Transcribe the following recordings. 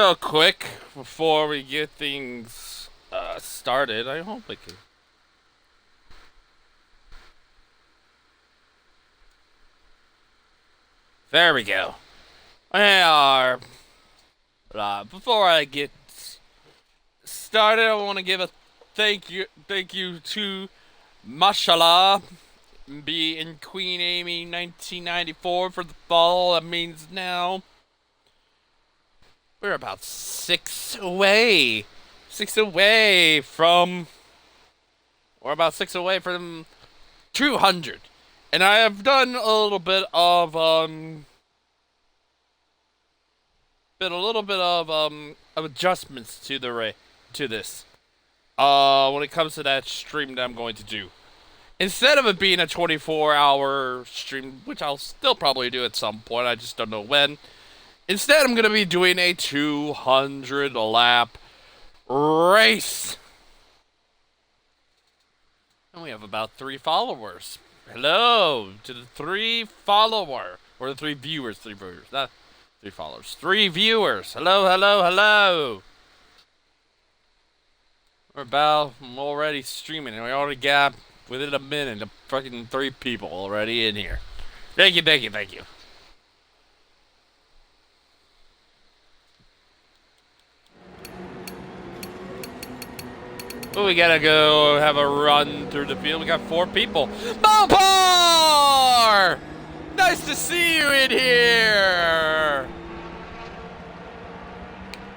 real quick before we get things started. I hope I can. There we go. We are. Before I get started, I want to give a thank you to Mashallah, be in Queen Amy 1994 for the fall. That means now we're about 6 away. 6 away from. We're about 6 away from 200. And I have done a little bit of adjustments to this. When it comes to that stream that I'm going to do. Instead of it being a 24-hour stream, which I'll still probably do at some point, I just don't know when. Instead, I'm going to be doing a 200-lap race. And we have about 3 followers. Hello to the 3 follower. Or the 3 viewers. 3 viewers. Not 3 followers. 3 viewers. Hello, hello, hello. I'm already streaming. And we already got, within a minute, a fucking 3 people already in here. Thank you, thank you, thank you. Oh, we gotta go have a run through the field. We got 4 people. Mopar! Nice to see you in here!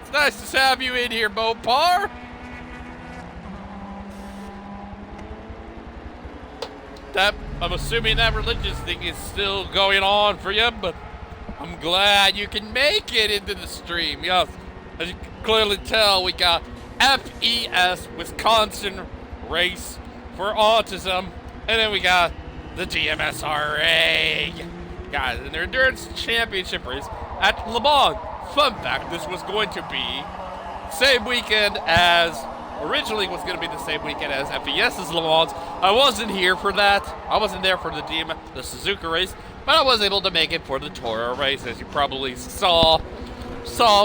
It's nice to have you in here, Mopar! I'm assuming that religious thing is still going on for you, but I'm glad you can make it into the stream. Yes, as you can clearly tell, we got FES, Wisconsin race for autism, and then we got the DMSRA. Guys, an endurance championship race at Le Mans. Fun fact, this was going to be same weekend as, originally was going to be the same weekend as FES's Le Mans. I wasn't here for that. I wasn't there for the Suzuka race, but I was able to make it for the Toro race, as you probably saw,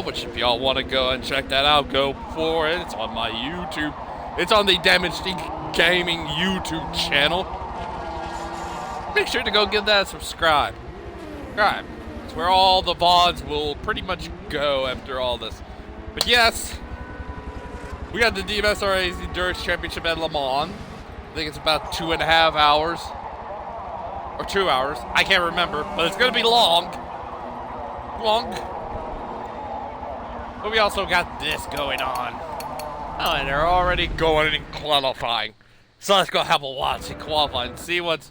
which if y'all want to go and check that out, go for it. It's on my YouTube. It's on the Damaged Gaming YouTube channel. Make sure to go give that a subscribe. It's where all the VODs will pretty much go after all this. But yes, we got the DMSRA's Endurance Championship at Le Mans. I think it's about 2.5 hours. Or 2 hours. I can't remember, but it's going to be long. But we also got this going on. Oh, and they're already going and qualifying. So let's go have a watch in qualifying and see what's...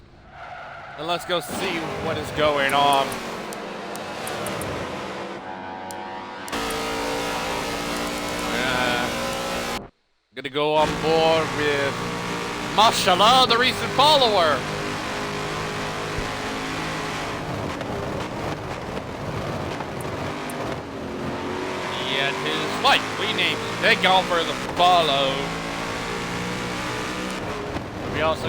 And let's go see what is going on. Gonna go on board with Mashallah, the recent follower. And his wife, Queen Amy. Thank y'all for the follow. We got a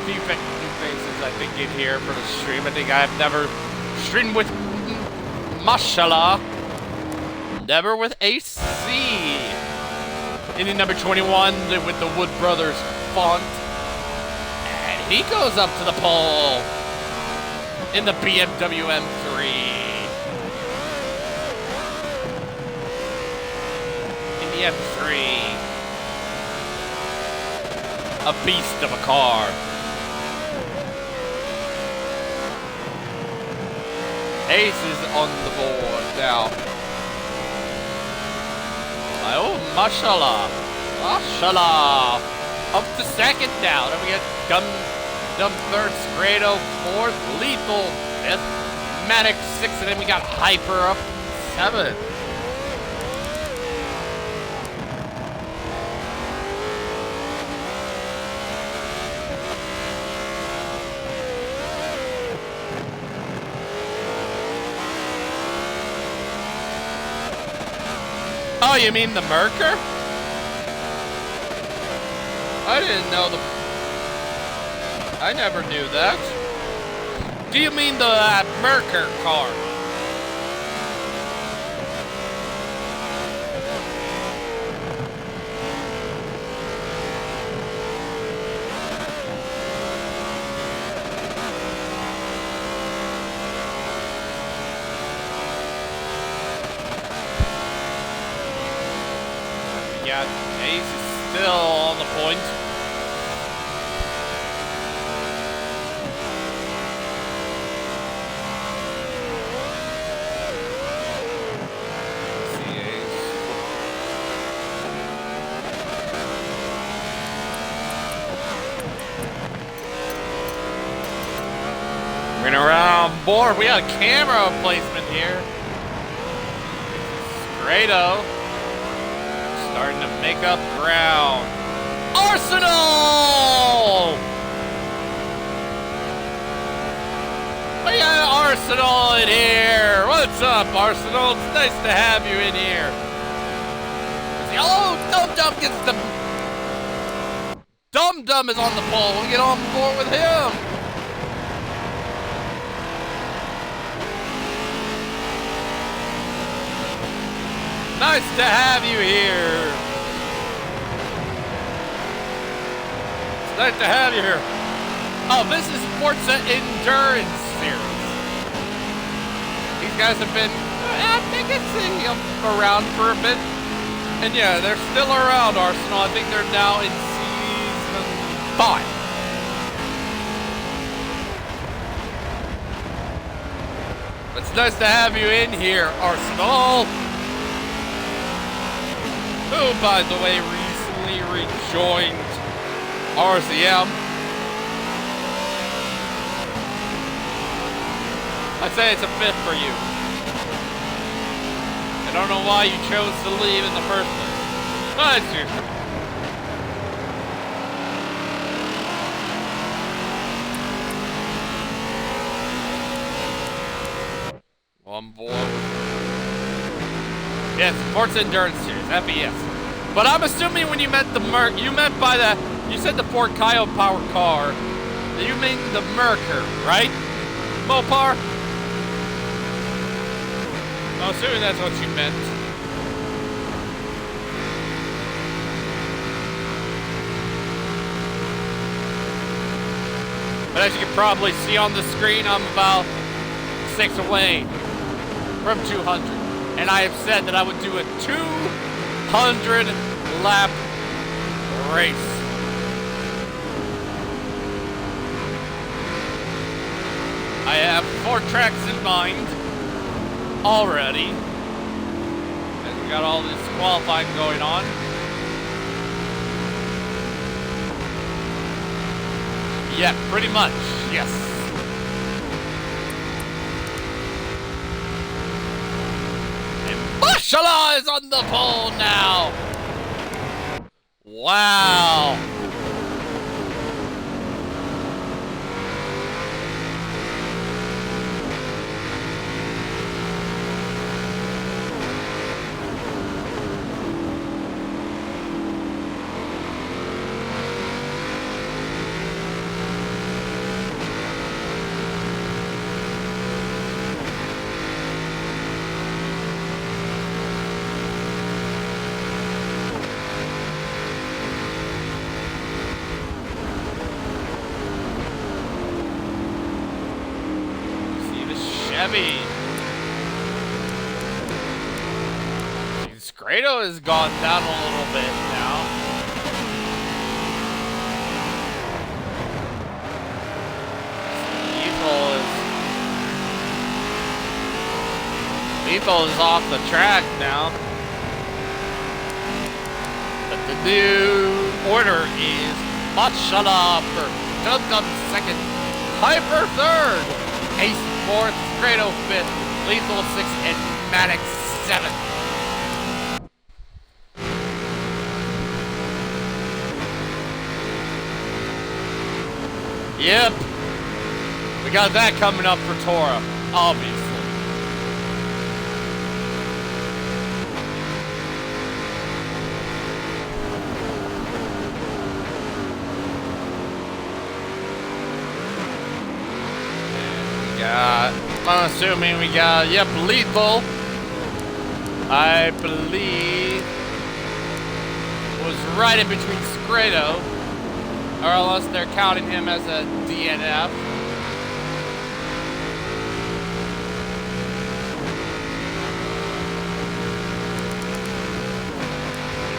few new faces, I think, in here for the stream. I think I've never streamed with Mashallah. Never with AC. In number 21 with the Wood Brothers font. And he goes up to the pole in the BMW M3. In the M3. A beast of a car. Ace is on the board now. Oh, Mashallah. Up to second now. Then we get Dumb third, Scrado fourth, Lethal fifth, Manic sixth, and then we got Hyper up 7th. Oh, you mean the Merker? I didn't know I never knew that. Do you mean the Merker car? Yeah, Ace is still on the point. See Ace. We're around board. We got a camera placement here. Grado starting to make up ground. Arsenal! We got Arsenal in here. What's up, Arsenal? It's nice to have you in here. Oh, Dum Dum gets the... Dum Dum is on the pole. We'll get on board with him. Nice to have you here. It's nice to have you here. Oh, this is Forza Endurance Series. These guys have been, I think it's around for a bit. And yeah, they're still around, Arsenal. I think they're now in season 5. It's nice to have you in here, Arsenal. Who, by the way, recently rejoined RCM. I say it's a fit for you. I don't know why you chose to leave in the first place. But it's you. On board. Yes, Forza Endurance Series, FES. But I'm assuming when you meant the Merc, you meant by the, you said the Ford Coyote power car, you mean the Mercer, right? Mopar? I'm assuming that's what you meant. But as you can probably see on the screen, I'm about 6 away from 200. And I have said that I would do a 200 lap race. I have 4 tracks in mind already. And we got all this qualifying going on. Yeah, pretty much, yes. Mashallah is on the pole now. Wow. Grado has gone down a little bit now. Lethal is off the track now. But the new order is Mashallah for Dum Dum second, Hyper third, Ace fourth, Grado fifth, Lethal sixth, and Maddox seventh. Yep, we got that coming up for Tora, obviously. And we got, I'm assuming we got, yep, Lethal, I believe, was right in between Grado. Or unless they're counting him as a DNF.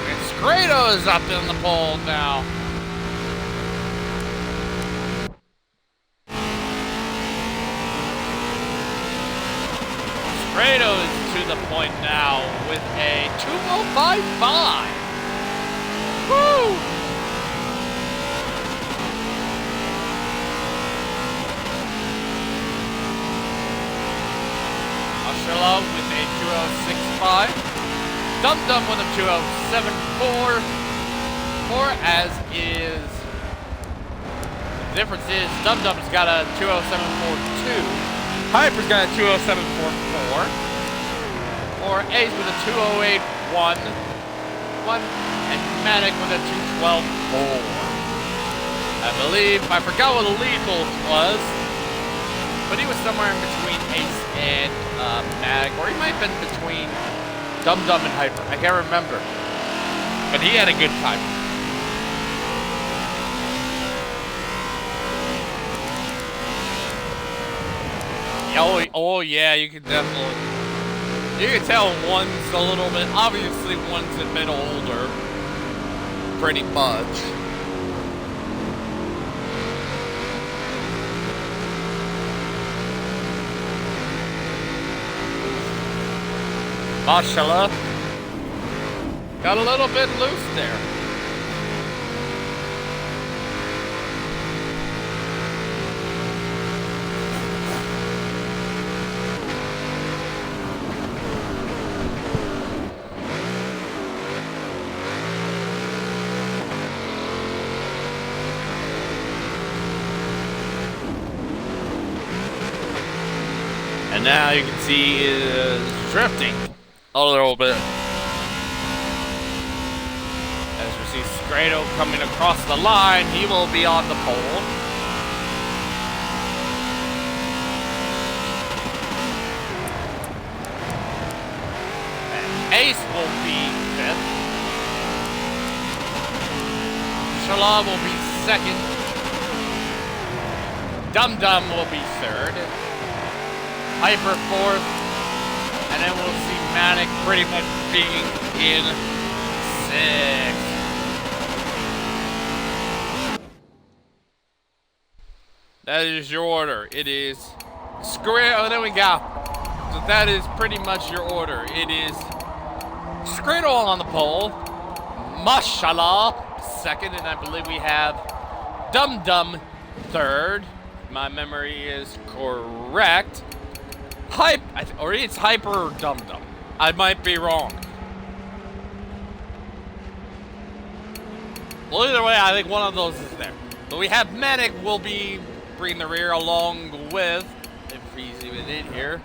And Scrado is up in the pole now. Scrado is to the point now with a 2:05.5. Woo! Marcello with a 2:06.5. Dum Dum with a 2:07.4. Or as is. The difference is Dum Dum's got a 2:07.42. Hyper's got a 2:07.44. Or Ace with a 2:08.1. And Manic with a 2:12.4. I forgot what Lethal was, but he was somewhere in between Ace and Manic, or he might have been between Dum Dum and Hyper. I can't remember. But he had a good time. Oh yeah, you can definitely. You can tell one's a little bit. Obviously, one's a bit older. Pretty much. Mashallah. Got a little bit loose there. And now you can see he is drifting a little bit. As we see Scrado coming across the line, he will be on the pole. And Ace will be 5th. Shala will be 2nd. Dum Dum will be 3rd. Hyper 4th, and then we'll see Manic pretty much being in 6th. That is your order. It is Scrado, and then we got, so that is pretty much your order. It is Scrado on the pole, Mashallah 2nd, and I believe we have Dum Dum 3rd. My memory is correct. Or it's Hyper or Dum Dum. I might be wrong. Well, either way, I think one of those is there. But we have Manic will be bringing the rear along with, if he's even in here.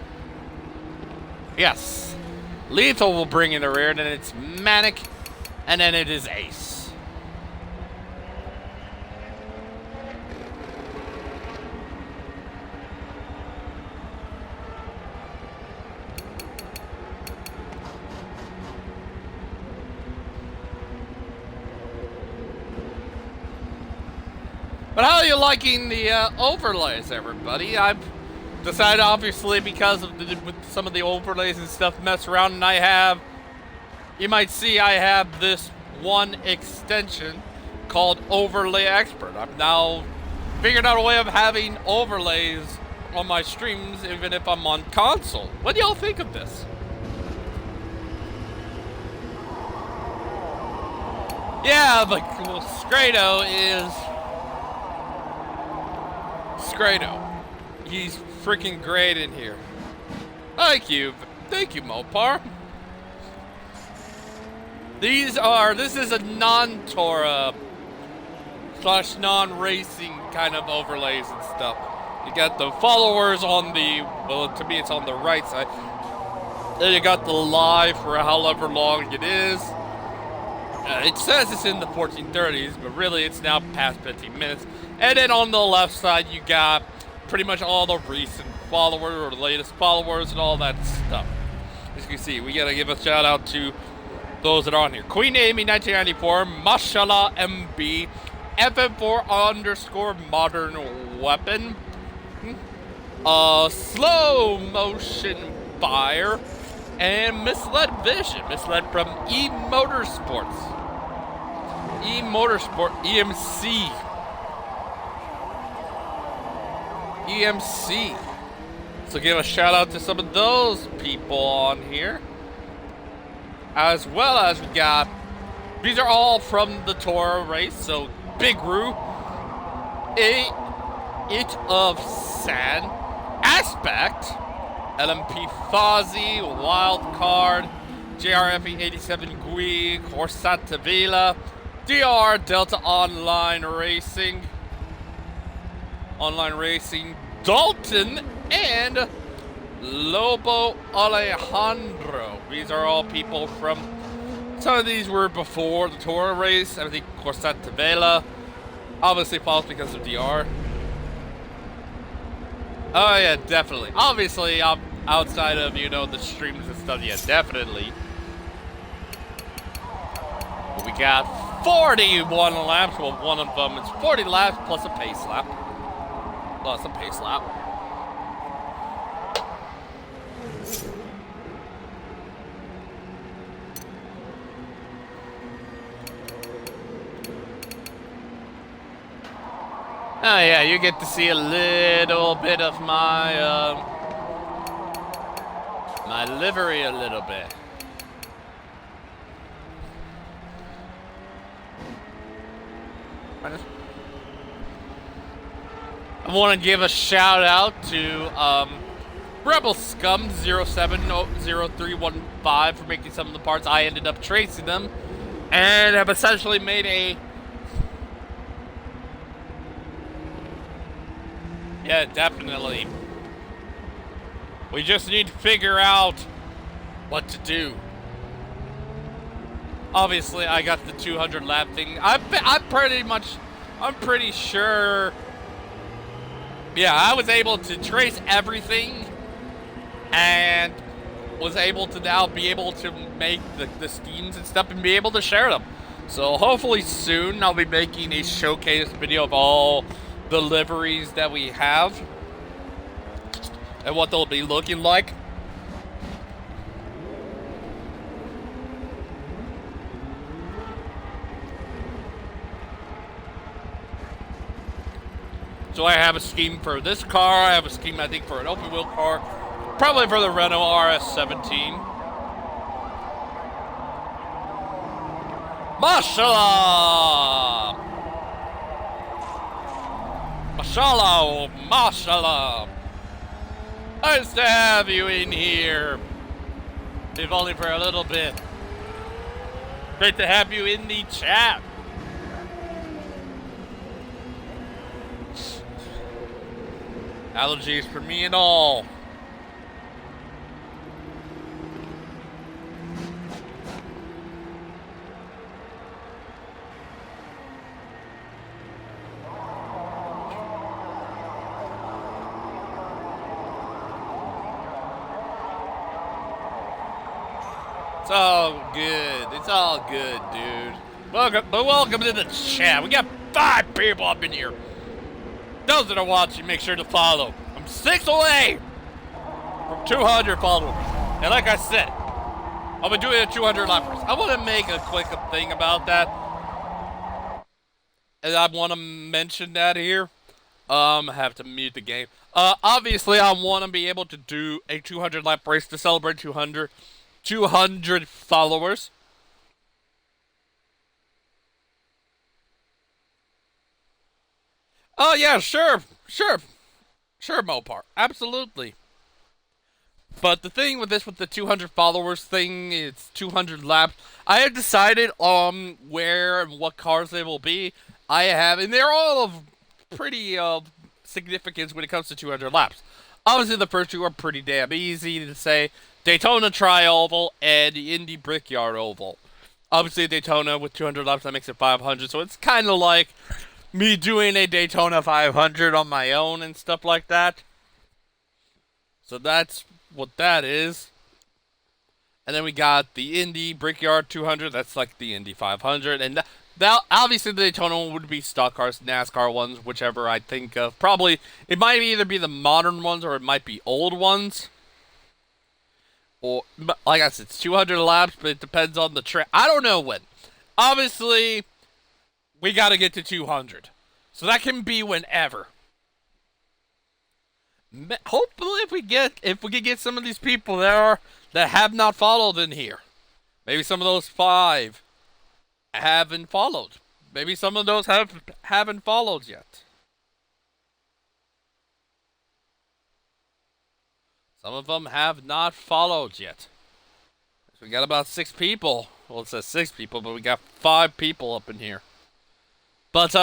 Yes. Lethal will bring in the rear, then it's Manic, and then it is Ace. But how are you liking the overlays, everybody? I've decided, obviously, because of with some of the overlays and stuff, mess around, and I have, you might see I have this one extension called Overlay Expert. I've now figured out a way of having overlays on my streams, even if I'm on console. What do y'all think of this? Yeah, but well, Scrado is Scrado. He's freaking great in here. Thank you, Mopar. This is a non-Torah / non-racing kind of overlays and stuff. You got the followers on the, well, to me it's on the right side. Then you got the live for however long it is. It says it's in the 1430s, but really it's now past 15 minutes. And then on the left side, you got pretty much all the recent followers or the latest followers and all that stuff. As you can see, we gotta give a shout out to those that are on here. Queen Amy 1994, Mashallah MB, FM4 _ Modern Weapon, Slow Motion Fire, and Misled Vision, Misled from E Motorsports. Motorsport, EMC. EMC. So give a shout out to some of those people on here. As well as we got, these are all from the Toro race, so Big Roo, It of San, Aspect, LMP Fozzy, Wild Card, JRFE 87 Gui, Corsata Vila, DR Delta Online Racing, Dalton, and Lobo Alejandro. These are all people from, some of these were before the Toro race. I think Corsata Vela obviously falls because of DR. Oh yeah, definitely. Obviously, outside of, you know, the streams and stuff, yeah, definitely. We got 41 laps, well, one of them is 40 laps plus a pace lap. Oh yeah, you get to see a little bit of my my livery a little bit. I want to give a shout out to Rebel Scum 070315 for making some of the parts. I ended up tracing them and have essentially made a, yeah, definitely. We just need to figure out what to do. Obviously, I got the 200 lap thing. I'm pretty sure. Yeah, I was able to trace everything and was able to now be able to make the schemes and stuff and be able to share them. So hopefully soon I'll be making a showcase video of all the liveries that we have and what they'll be looking like. So I have a scheme for this car. I have a scheme, I think, for an open wheel car. Probably for the Renault RS17. Mashallah! Mashallah! Mashallah! Nice to have you in here. If only for a little bit. Great to have you in the chat. Allergies for me and all. It's all good. It's all good, dude. Welcome to the chat. We got 5 people up in here. Those that are watching, make sure to follow. I'm 6 away from 200 followers. And like I said, I'll be doing a 200 lappers. I want to make a quick thing about that. And I want to mention that here. I have to mute the game. Obviously, I want to be able to do a 200 lap race to celebrate 200 followers. Oh yeah, sure, Mopar, absolutely. But the thing with this, with the 200 followers thing, it's 200 laps. I have decided where and what cars they will be. I have, and they're all of pretty significance when it comes to 200 laps. Obviously, the first two are pretty damn easy to say: Daytona Tri-Oval and the Indy Brickyard Oval. Obviously, Daytona with 200 laps, that makes it 500. So it's kind of like me doing a Daytona 500 on my own and stuff like that. So that's what that is. And then we got the Indy Brickyard 200. That's like the Indy 500. And that obviously the Daytona one would be stock cars, NASCAR ones, whichever I think of. Probably, it might either be the modern ones or it might be old ones. Or, like I said, it's 200 laps, but it depends on the track. I don't know when. Obviously, we got to get to 200. So that can be whenever. Hopefully, if we can get some of these people that have not followed in here, maybe some of those 5 haven't followed. Maybe some of those haven't followed yet. Some of them have not followed yet. So we got about 6 people. Well, it says 6 people, but we got 5 people up in here. But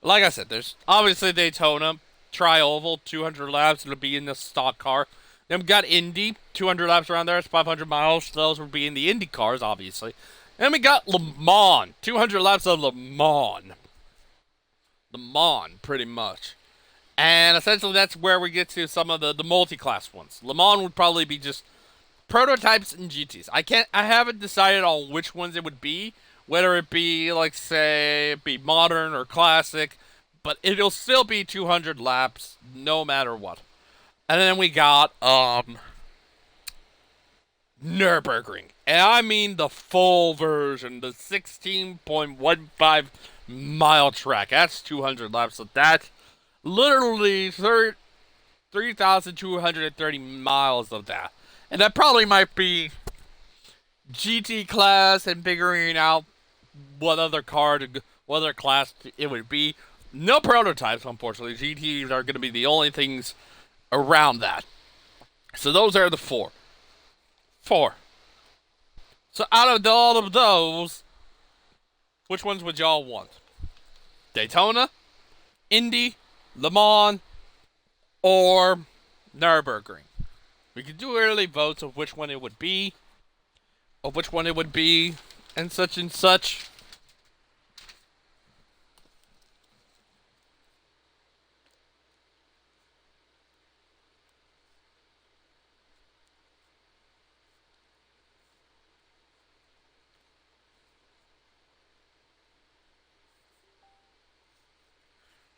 like I said, there's obviously Daytona. Tri-Oval, 200 laps, it'll be in the stock car. Then we got Indy, 200 laps around there, it's 500 miles. Those will be in the Indy cars, obviously. And we got Le Mans, 200 laps of Le Mans. Le Mans, pretty much. And essentially that's where we get to some of the multi-class ones. Le Mans would probably be just prototypes and GTs. I haven't decided on which ones it would be. Whether it be, like, say, be modern or classic. But it'll still be 200 laps, no matter what. And then we got, Nürburgring. And I mean the full version, the 16.15 mile track. That's 200 laps. So that's literally 3,230 miles of that. And that probably might be GT class and figuring out what other class it would be. No prototypes, unfortunately. GTs are going to be the only things around that. So those are the 4. 4. So out of all of those, which ones would y'all want? Daytona, Indy, Le Mans, or Nürburgring? We could do early votes of which one it would be, and such and such.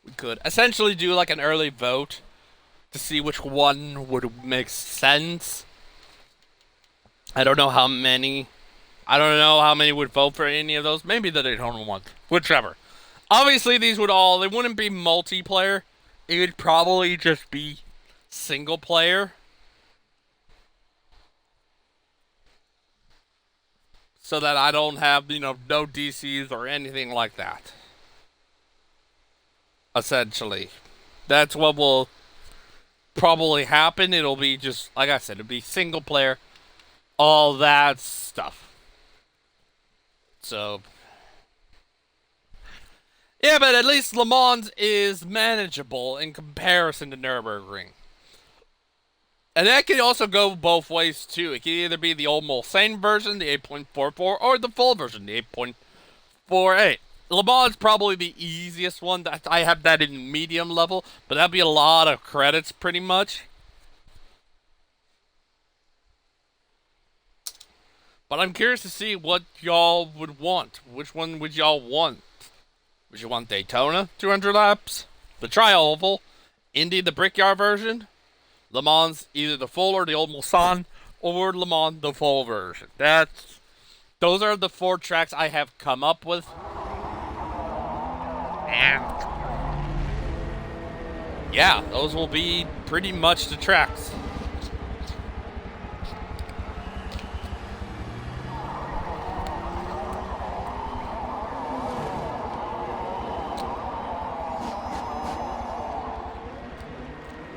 We could essentially do like an early vote to see which one would make sense. I don't know how many would vote for any of those. Maybe the Daytona one. Whichever. Obviously, they wouldn't be multiplayer. It would probably just be single player. So that I don't have, no DCs or anything like that. Essentially. That's what will probably happen. It'll be just, like I said, it'll be single player. All that stuff. So, yeah, but at least Le Mans is manageable in comparison to Nürburgring. And that can also go both ways, too. It can either be the old Mulsanne version, the 8.44, or the full version, the 8.48. Le Mans is probably the easiest one. I have that in medium level, but that'd be a lot of credits, pretty much. But I'm curious to see what y'all would want. Which one would y'all want? Would you want Daytona, 200 laps? The Tri-Oval? Indy, the Brickyard version? Le Mans, either the full or the old Mulsanne? Or Le Mans, the full version? Those are the 4 tracks I have come up with. And yeah, those will be pretty much the tracks.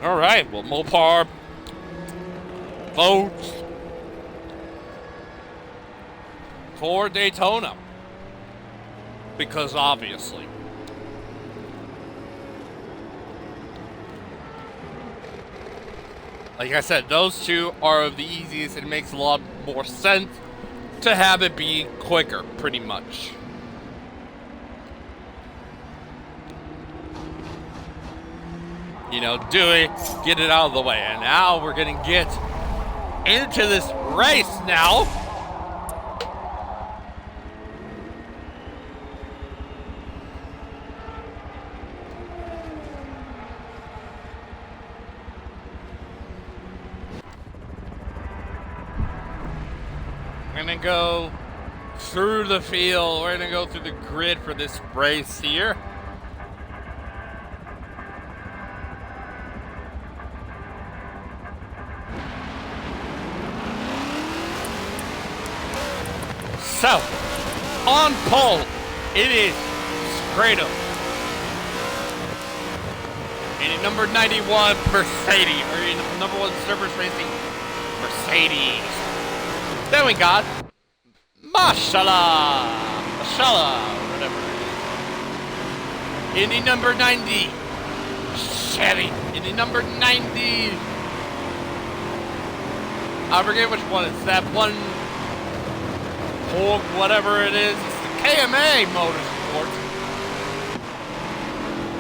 Alright, well, Mopar votes for Daytona. Because obviously. Like I said, those 2 are the easiest. It makes a lot more sense to have it be quicker, pretty much. Do it, get it out of the way. And now we're going to get into this race now. I'm going to go through the field. We're gonna go through the grid for this race here. So, on pole, it is Scrado. And number 91, Mercedes, or number 1 Service Racing, Mercedes. Then we got Mashallah, whatever it is. In the number 90, Chevy. In the number 90, I forget which one. It's that one, Hulk, whatever it is. It's the KMA Motorsports.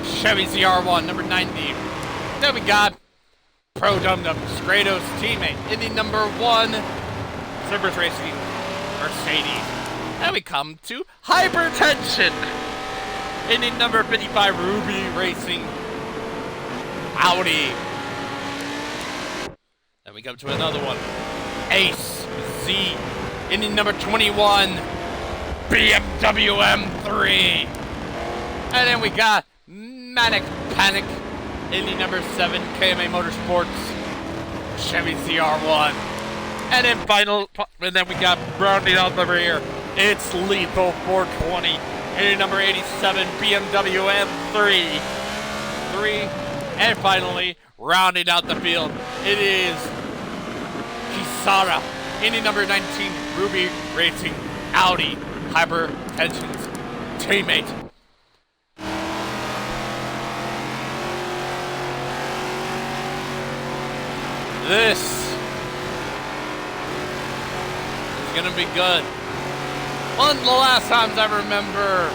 Chevy ZR1, number 90. Then we got Pro Dum Dum, Scrado's teammate. In the number 1, Service Racing, Mercedes. Then we come to Hypertension. In the number 55, Ruby Racing, Audi. Then we come to another one, Ace Z. In the number 21, BMW M3. And then we got Manic Panic in the number 7, KMA Motorsports, Chevy ZR1. And then we got rounding out the rear, it's Lethal 420 in the number 87, BMW M3. And finally, rounding out the field, it is Kisara in the number 19, Ruby Racing, Audi, Hypertension's teammate. This is gonna be good. One of the last times I remember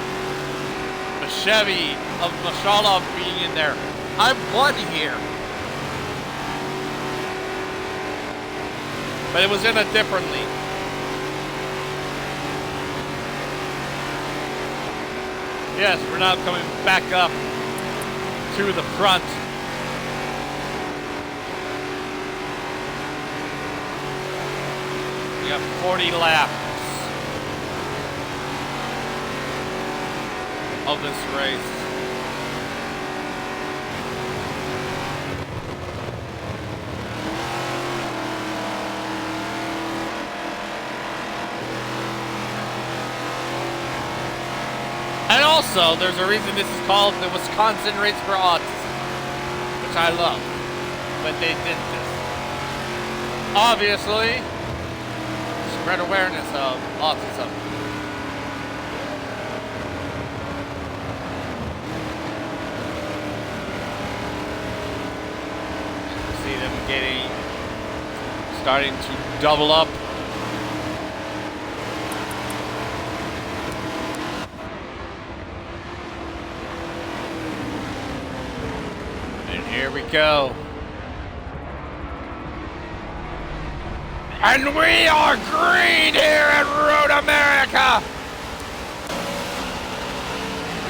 a Chevy of Mashallah being in there, I won here. But it was in a different league. Yes, we're now coming back up to the front. We got 40 laps of this race. And also, there's a reason this is called the Wisconsin Race for Autism, which I love. But they did this. Obviously, spread awareness of autism. See them starting to double up. And here we go. And we are green here at Road America!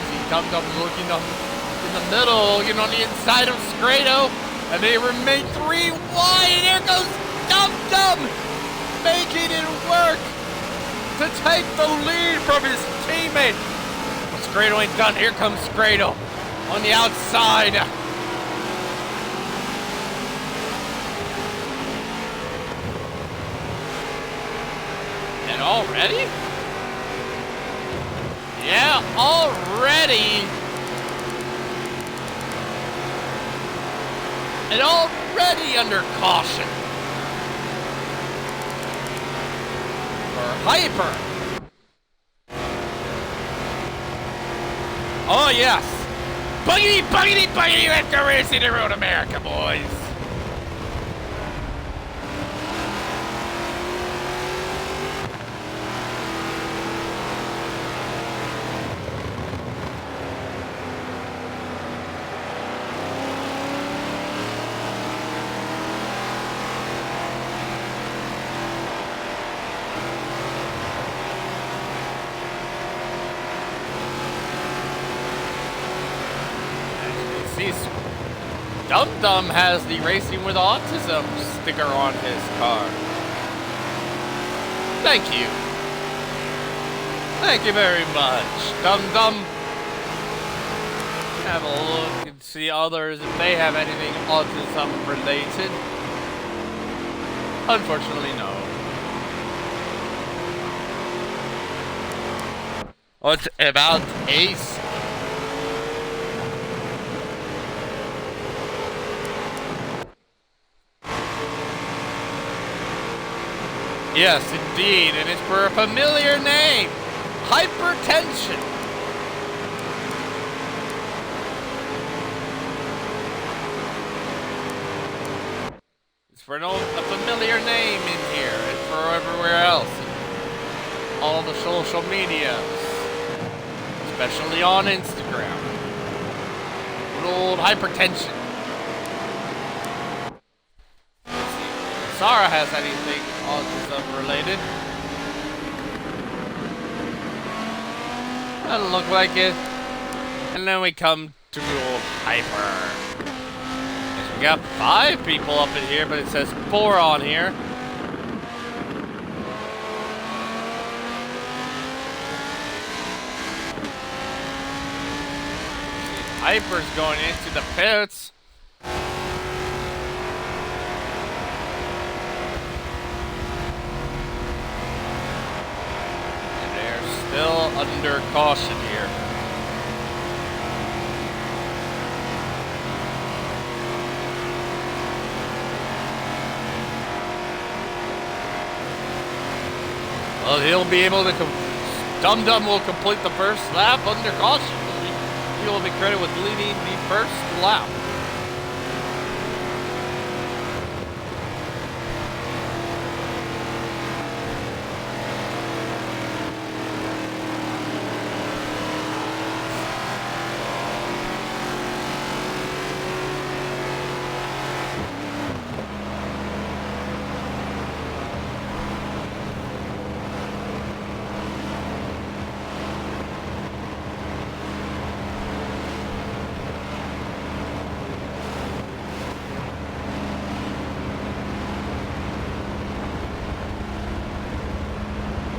See Dum Dum looking up in the middle, looking on the inside of Scrado, and they remain 3 wide, and there goes Dum Dum, making it work to take the lead from his teammate. But Scrado ain't done. Here comes Scrado on the outside. Already? Yeah, already. And already under caution. For Hyper. Oh, yes. Buggity, buggity, buggity, let's go racing to Road America, boys. Dum Dum has the Racing with Autism sticker on his car. Thank you. Thank you very much, Dum Dum. Have a look and see others if they have anything autism related. Unfortunately, no. What about Ace? Yes, indeed, and it's for a familiar name. Hypertension. It's for a familiar name in here and for everywhere else. All the social medias. Especially on Instagram. Good old hypertension. Let's see if Sarah has anything autism related. Doesn't look like it. And then we come to good old Hyper. We got 5 people up in here, but it says 4 on here. Hyper's going into the pits. And they're still under caution here. Well, he'll be able to Dum Dum will complete the first lap under caution. He will be credited with leading the first lap.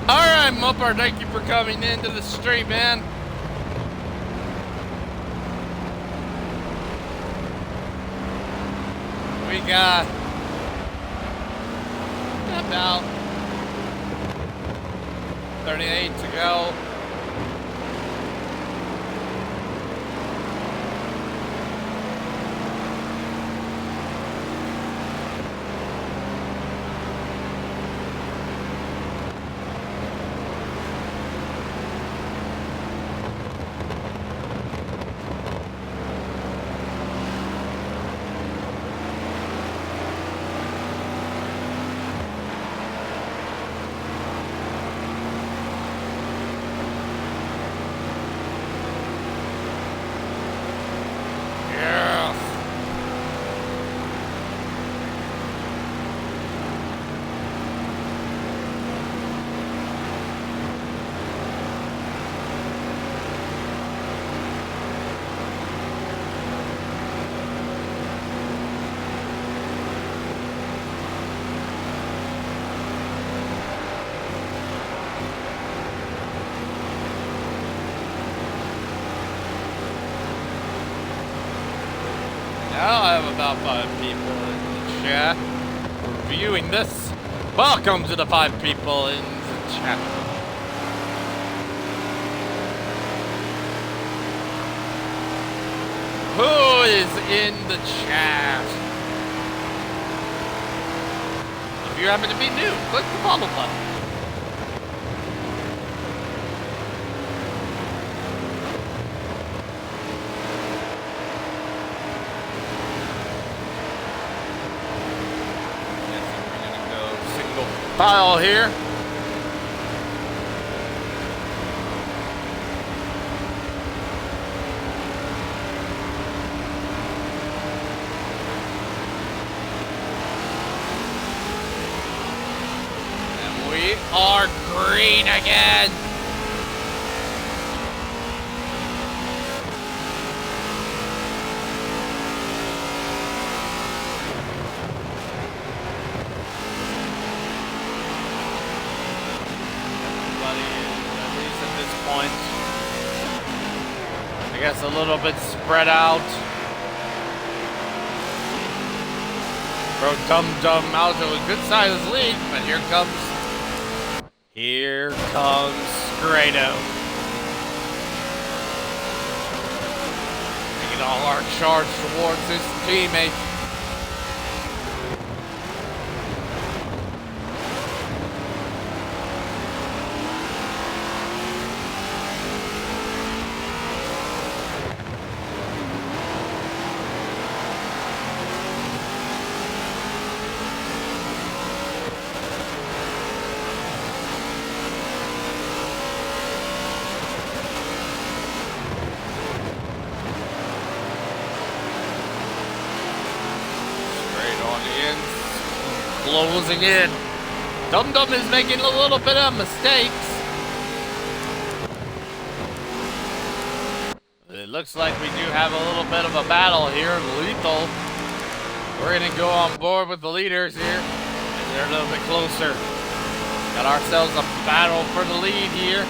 Alright, Mopar, thank you for coming into the stream, man. We got about 38 to go. Now I have about 5 people in the chat viewing this. Welcome to the 5 people in the chat. Who is in the chat? If you happen to be new, click the follow button. File here. And we are green again. point. I guess a little bit spread out. Bro Dum Dum out to a good sized lead, but here comes Grado. Taking all our charge towards his teammate. Closing in. Dum Dum is making a little bit of mistakes. It looks like we do have a little bit of a battle here. Lethal. We're going to go on board with the leaders here. And they're a little bit closer. Got ourselves a battle for the lead here.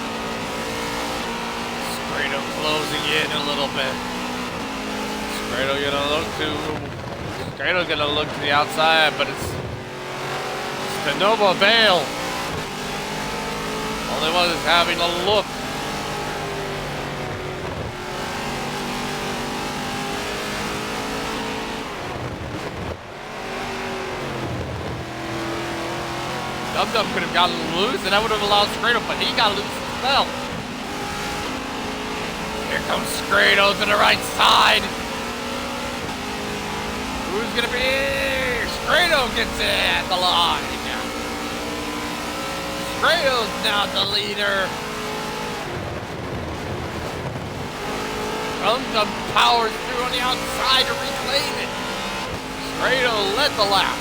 Scrado closing in a little bit. Scrado gonna look to the outside, but it's to no avail. Only one is having a look. Dum Dum could have gotten loose, and that would have allowed Scrado, but he got loose as well. Here comes Scrado to the right side. Who's gonna be? Scrado gets it at the line. Scrado's now the leader. Dum Dum powers through on the outside to reclaim it. Scrado led the lap.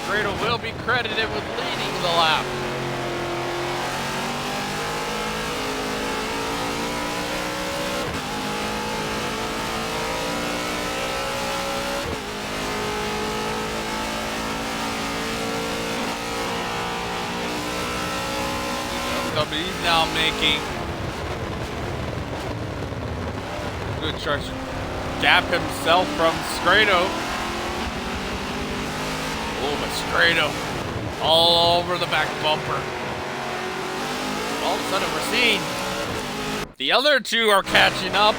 Scrado will be credited with leading the lap. He's now making good try to gap himself from Scrado. Oh, but Scrado all over the back bumper. All of a sudden we're seeing the other two are catching up.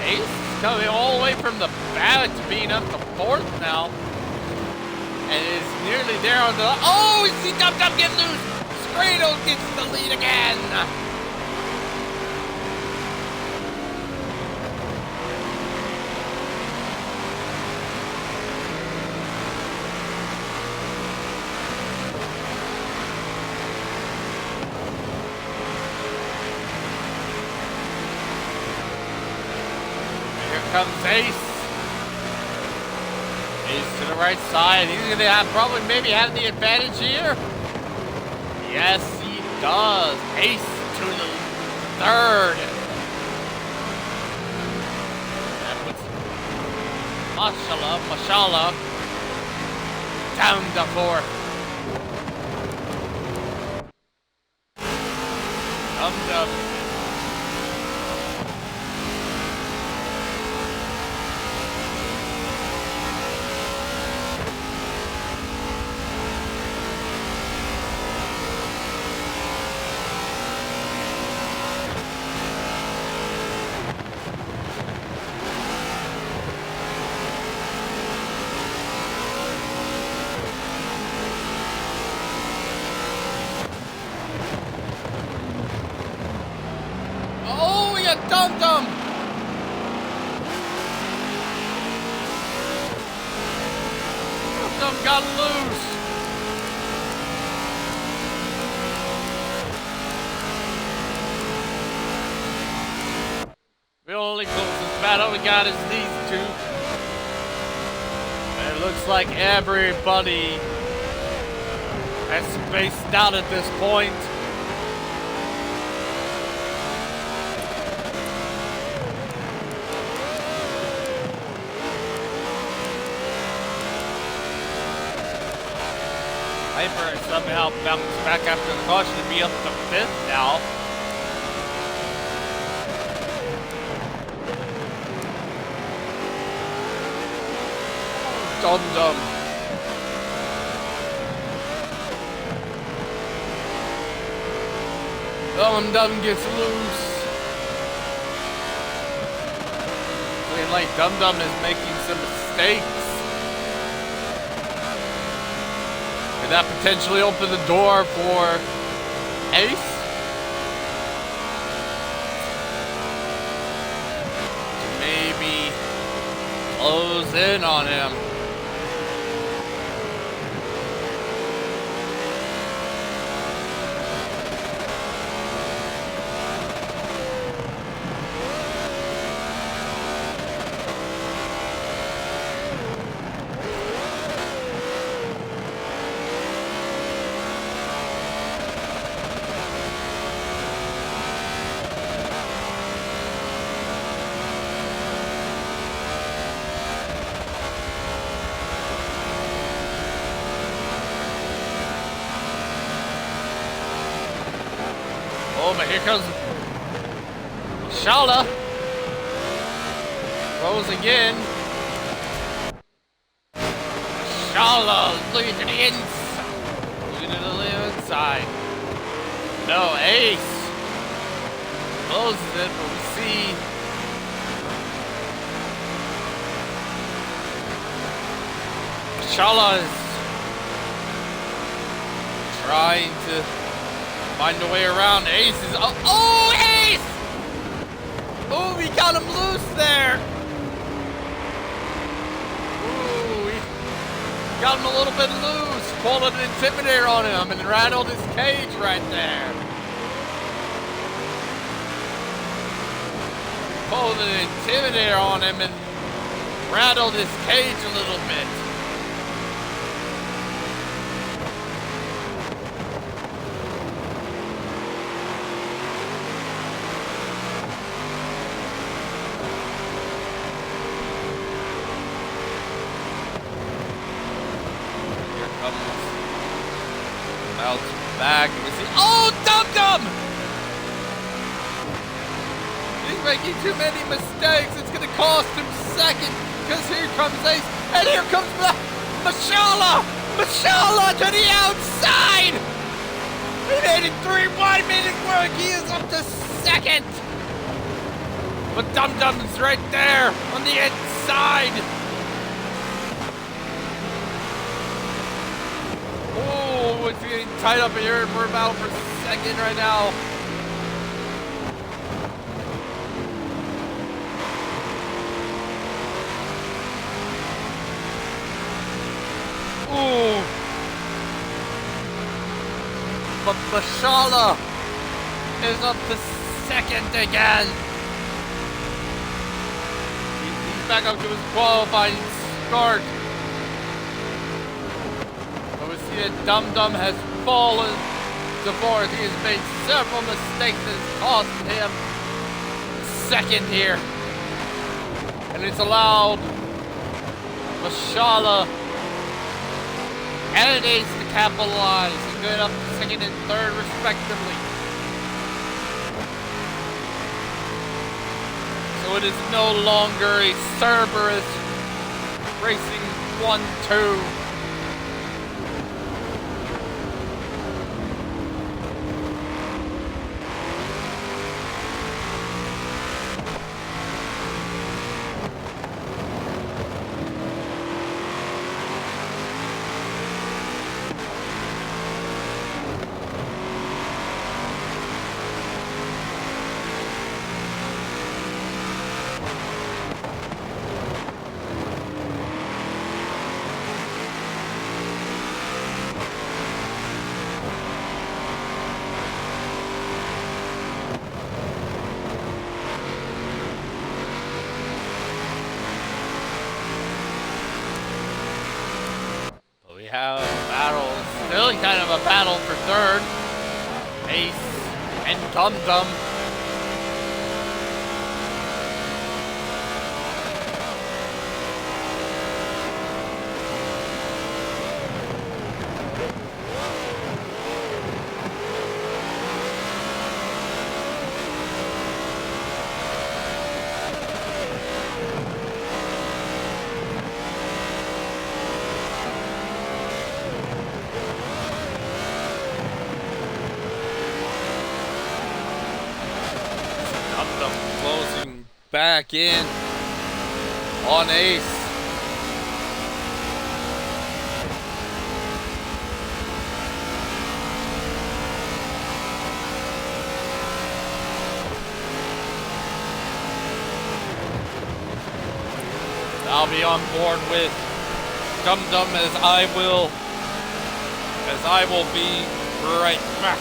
Ace coming all the way from the back to being up to fourth now. And is nearly there on the... Oh, we see Dum Dum get loose. Scrado gets the lead again. Here comes Ace. Ace to the right side. He's going to have maybe have the advantage here. Yes, he does. Ace to the third. That puts Mashallah down to fourth. Dum Dum. Dum Dum! Dum Dum got loose! The only closest battle we got is these two. And it looks like everybody has spaced out at this point. Piper somehow bounced back after the caution to be up to 5th now. Dum-Dum. Dum-Dum gets loose. Looking like Dum-Dum is making some mistakes. Could that potentially open the door for Ace? To maybe close in on him. Oh, but here comes Shala. Closing in. Shala looking to the inside. Looking to the inside. No, Ace closes it, but we see Shala is trying to find a way around. Ace is... Oh, Ace! Oh, he got him loose there. Ooh, he got him a little bit loose. Pulled an Intimidator on him and rattled his cage right there. Pulled an Intimidator on him and rattled his cage a little bit. Back and we see, oh, Dum-Dum! He's making too many mistakes. It's going to cost him second because here comes Ace and here comes Mashallah! Mashallah to the outside! He made it 3 1-minute work. He is up to second. But Dum-Dum's right there on the inside. Oh, it's getting tight up here, and we're about for second right now. Ooh. But Mashallah is up to second again. He's back up to his qualifying start. That Dum-Dum has fallen to fourth. He has made several mistakes that has cost him second here. And it's allowed Mashallah and Ace to capitalize and get up to second and third respectively. So it is no longer a Cerberus racing 1-2. Have a battle, still kind of a battle for third. Ace and Dum-Dum. back in on Ace. I'll be on board with Dum Dum as I will be right back.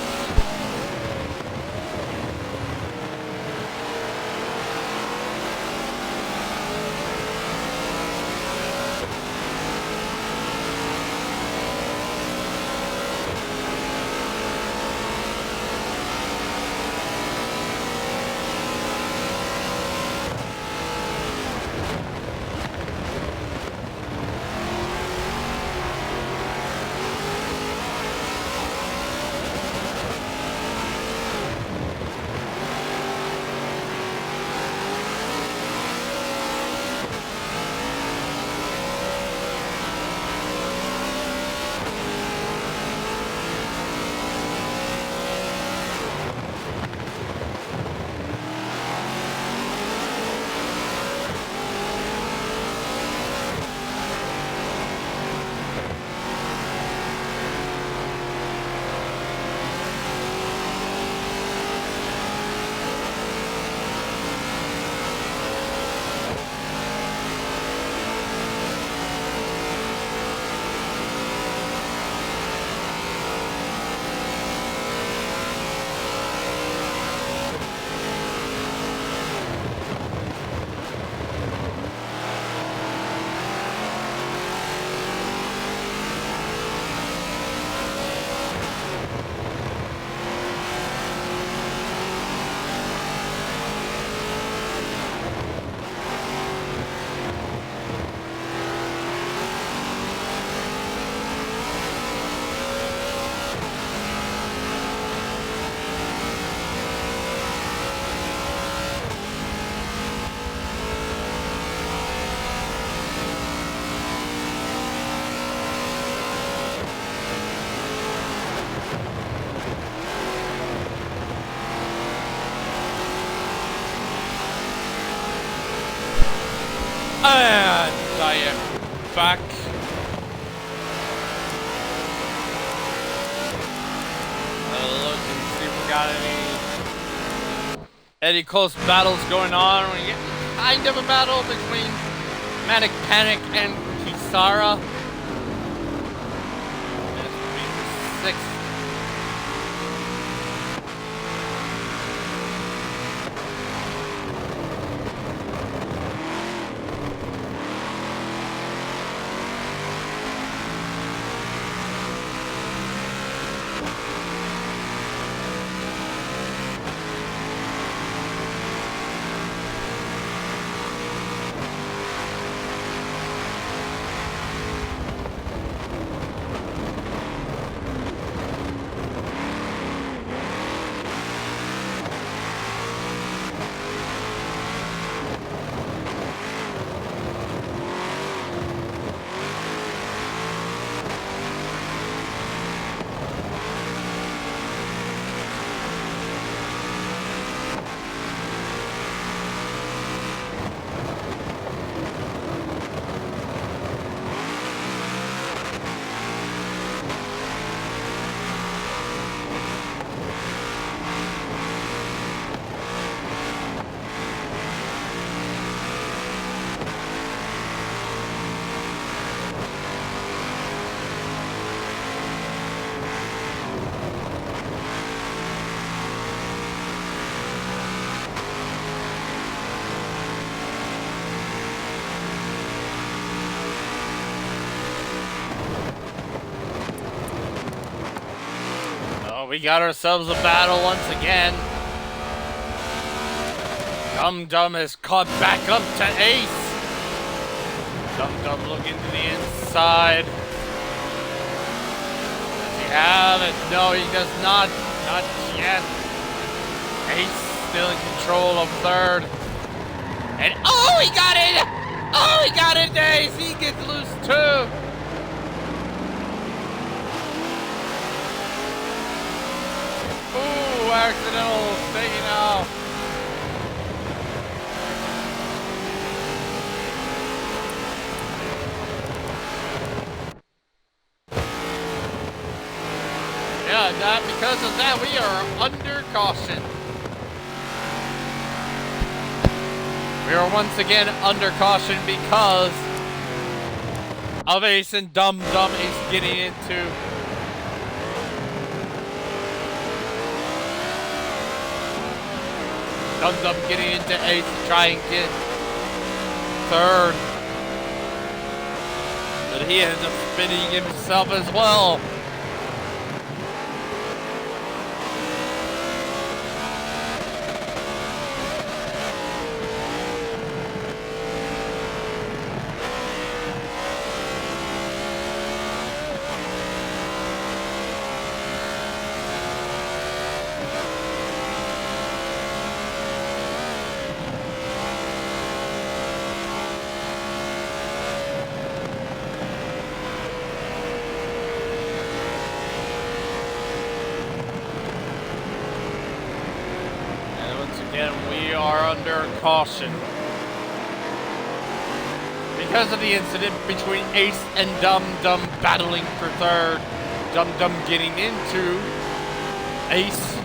And I am back. Look and see if we got any close battles going on. We get kind of a battle between Manic Panic and Kisara. This will be the 6th. We got ourselves a battle once again. Dum Dum has caught back up to Ace. Dum Dum looking to the inside. Does he have it? No, he does not. Not yet. Ace still in control of 3rd. And oh, he got it! Oh, he got it, Ace! He gets loose too. Ooh, accidental taking off. because of that, we are under caution. We are once again under caution because of Ace and Dum Dum. Ace getting into Dum Dum getting into Ace to try and get third. But he ends up spinning himself as well. We are under caution because of the incident between Ace and Dum Dum battling for third. Dum Dum getting into Ace.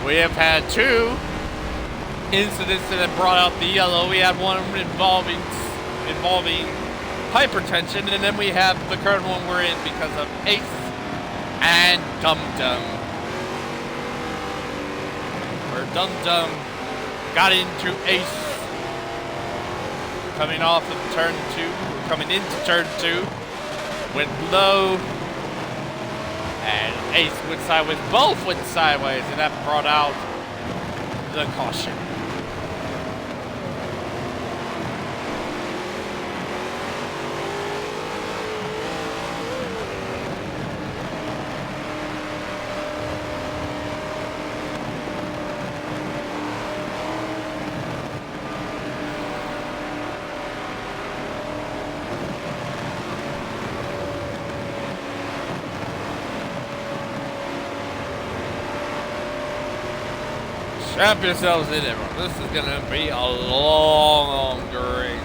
We have had two incidents that have brought out the yellow. We had one involving hypertension, and then we have the current one we're in because of Ace and Dum Dum. Where Dum Dum got into Ace coming off of turn 2, coming into turn 2, went low. And Ace went sideways, both went sideways, and that brought out the caution. Strap yourselves in, everyone. This is going to be a long race.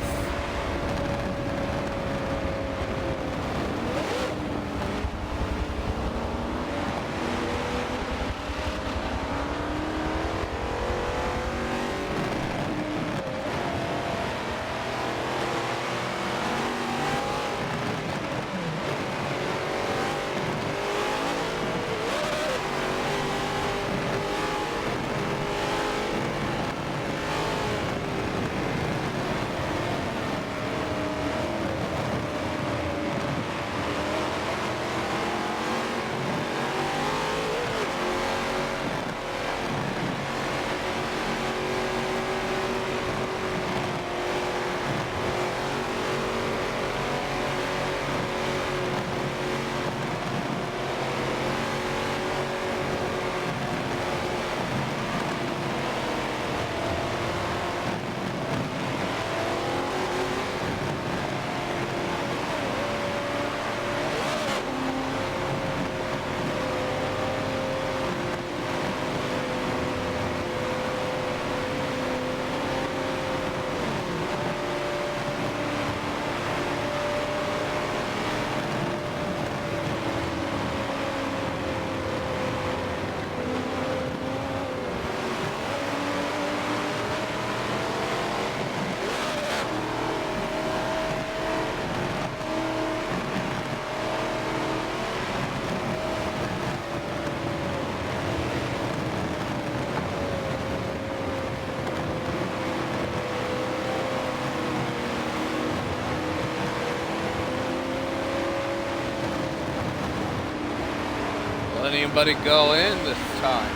Anybody go in this time?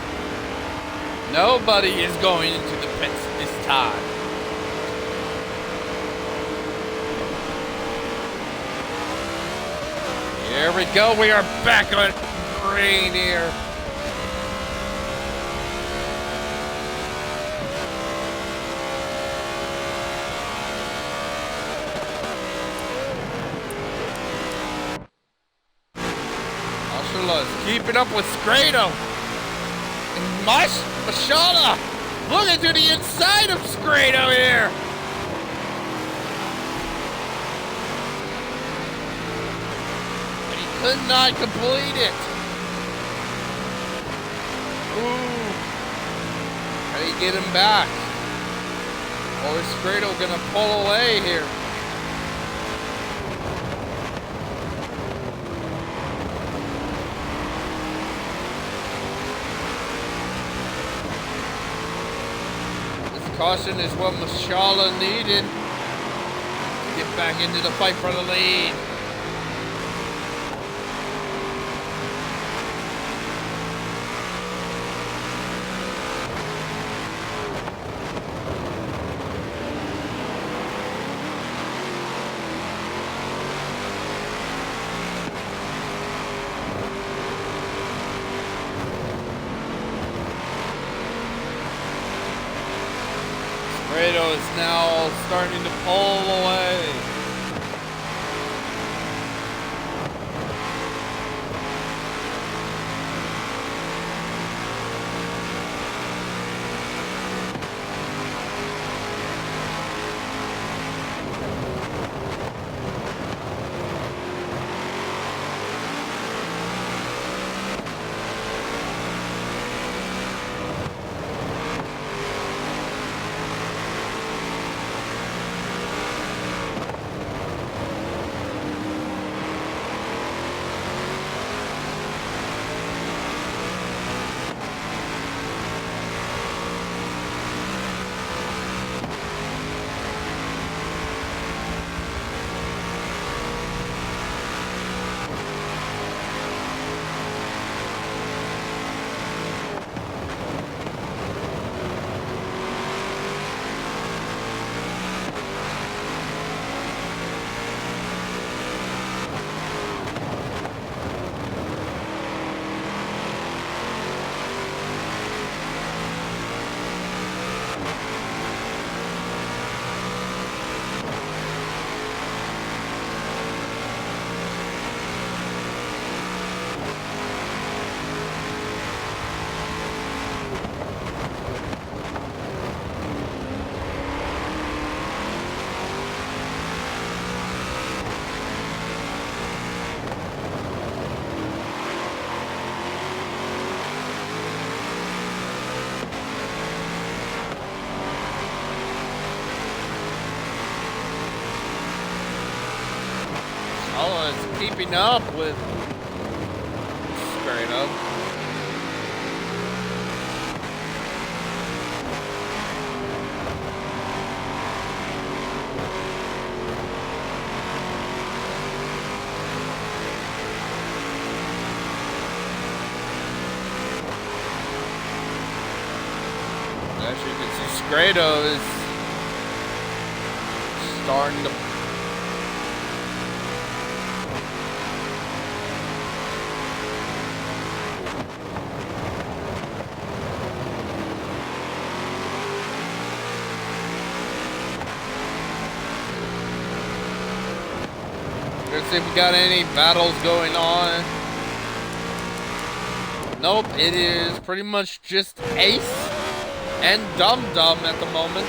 Nobody is going into the pits this time. Here we go. We are back on green here. Mashallah is keeping up with Scrado. And Mashallah, look into the inside of Scrado here. But he could not complete it. Ooh. How do you get him back? Or is Scrado gonna pull away here? Caution is what Mashallah needed to get back into the fight for the lead. Scrado is now starting to pull away. Mashallah is keeping up with Scrado. As you can see, Scrado is starting to let's see if we got any battles going on. Nope, it is pretty much just Ace and Dum Dum at the moment.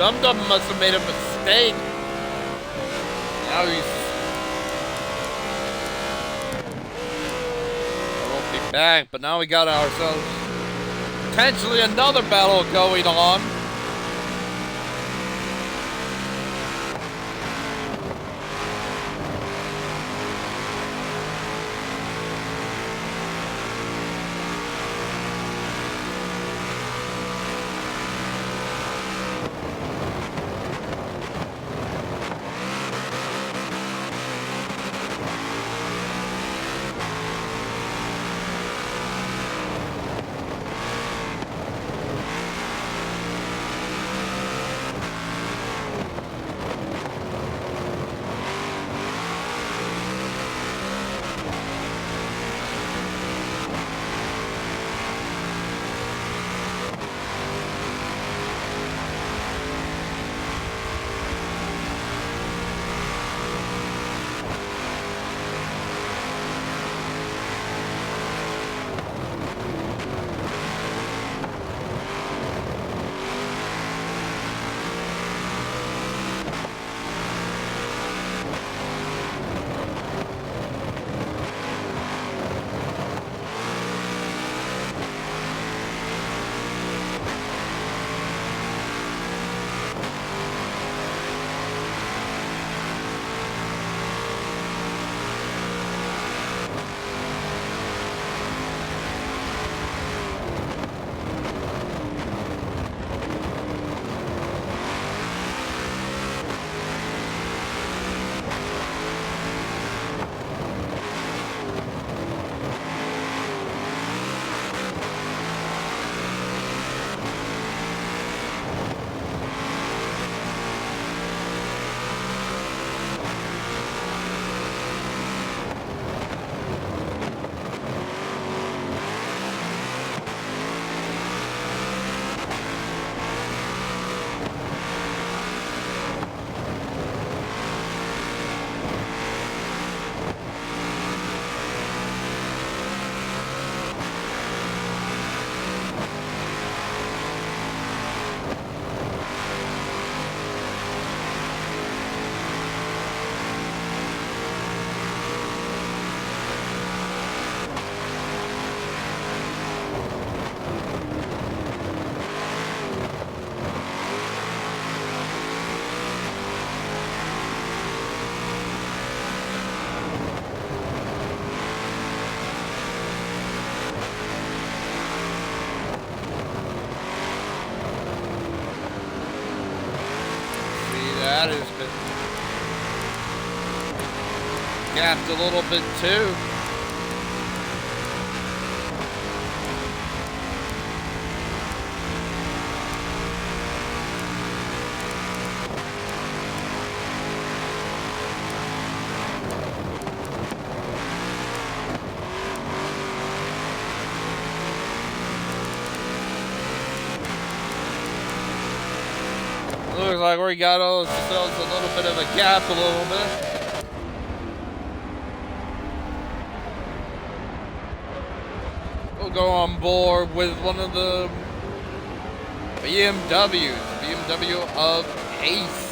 Dum Dum must have made a mistake. Now he's... I won't be back, but now we got ourselves potentially another battle going on. That has been gapped a little bit too. Looks like we got ourselves a little bit of a gap, a little bit. We'll go on board with one of the BMWs, BMW of Ace.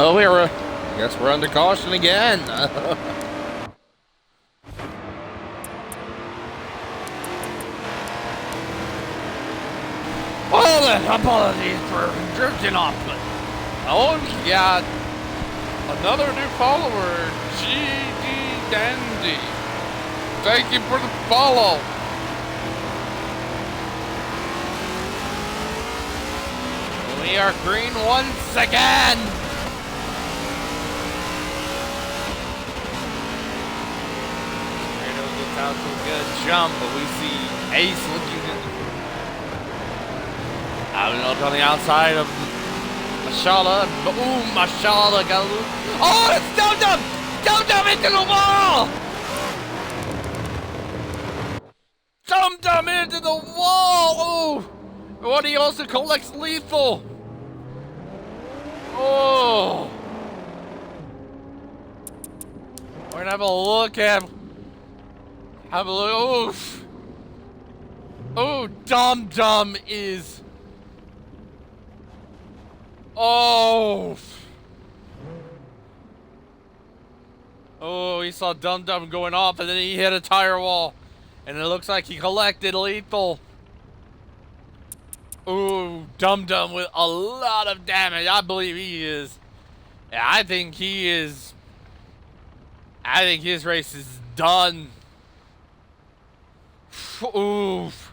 Oh, I guess we're under caution again. Well then, apologies for drifting off, but we got another new follower, GD Dandy. Thank you for the follow. We are green once again. Fredo gets out to a good jump, but we see Ace looking out on the outside of Mashallah. Ooh, Mashallah got a little. Oh, it's Dum Dum! Dum Dum into the wall! Dum Dum into the wall! Ooh! But he also collects lethal. Oh! We're gonna have a look at him. Have a look. Oof! Oh, Dum Dum is. Oh! Oh, he saw Dum Dum going off and then he hit a tire wall. And it looks like he collected lethal. Ooh, Dum Dum with a lot of damage. I believe he is. Yeah, I think he is. I think his race is done. Oof.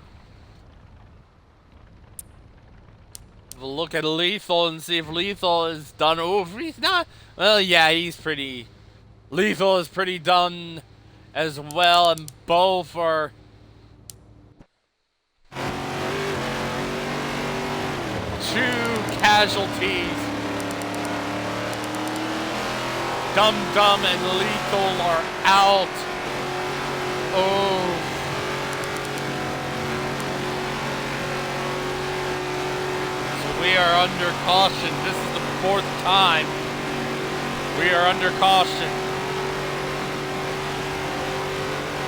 We'll look at Lethal and see if Lethal is done. Oof, he's not. Well, yeah, he's pretty. Lethal is pretty done as well, and both are. Two casualties. Dum Dum and Lethal are out. Oh. So we are under caution. This is the 4th time we are under caution.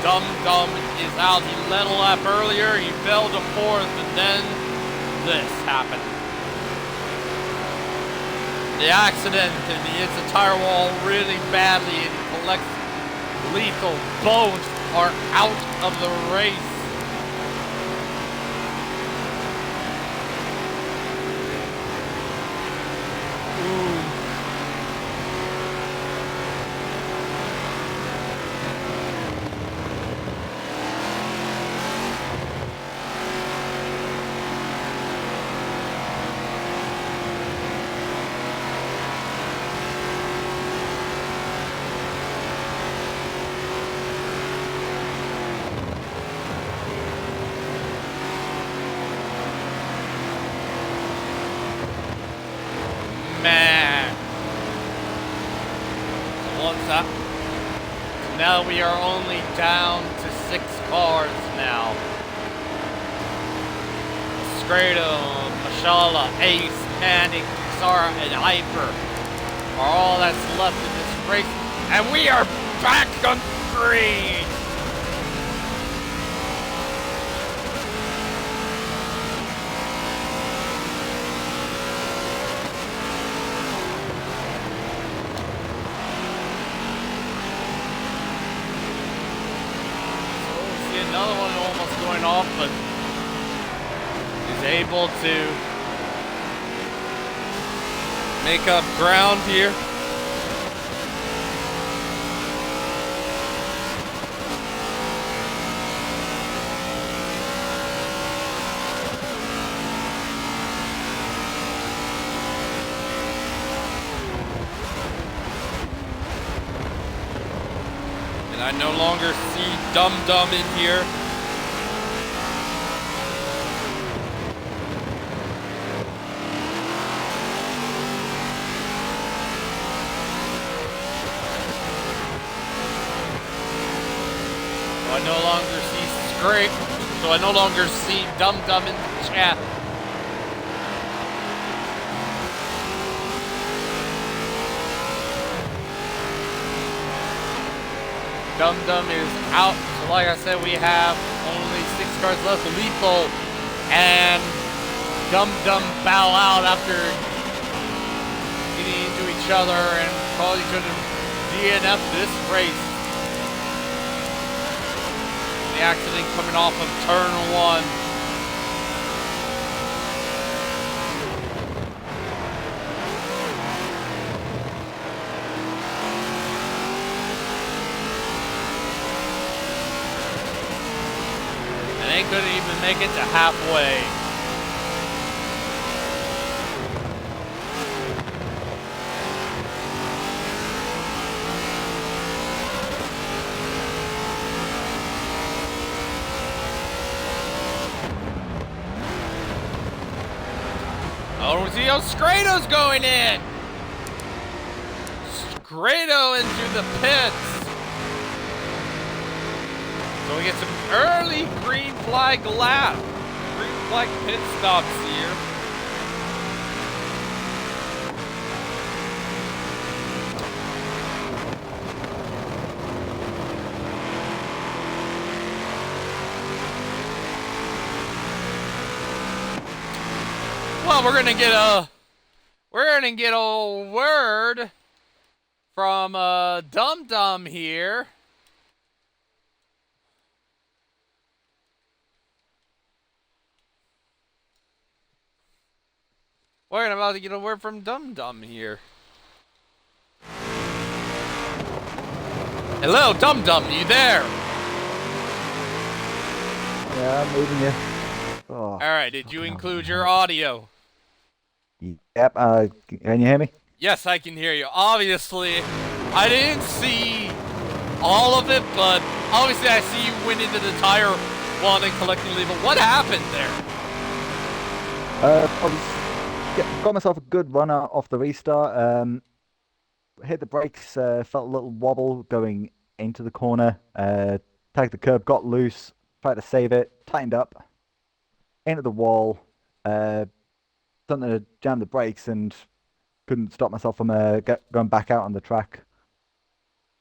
Dum Dum is out. He led a lap earlier. He fell to 4th, and then this happened. The accident, and he hits a tire wall really badly and he collects lethal. Both are out of the race. Ooh. Man. So once that. So now we are only down to 6 cars now. Scradle, Mashallah, Ace, Manning, Sarah, and Hyper are all that's left in this race. And we are back on green. Another one almost going off, but is able to make up ground here. And I no longer see Dum Dum in here. I no longer see Scrape, so I no longer see Dum Dum in the chat. Dum Dum is out, so like I said, we have only 6 cars left. Lethal and Dum Dum bow out after getting into each each other and call each other DNF this race. The accident coming off of turn 1. And they couldn't even make it to halfway. Oh, Scrado's going in! Scrado into the pits! So we get some early green flag pit stops here. Well, we're gonna get a word from Dum Dum here. We're about to get a word from Dum Dum here. Hello, Dum Dum, you there? Yeah, I'm moving you. Oh, alright, did you include your audio? Yep, can you hear me? Yes, I can hear you. Obviously, I didn't see all of it, but obviously I see you went into the tire one and collectively, but what happened there? Got myself a good run off the restart. Hit the brakes, felt a little wobble going into the corner. Tagged the curb, got loose, tried to save it, tightened up, into the wall. Something to jam the brakes and couldn't stop myself from going back out on the track.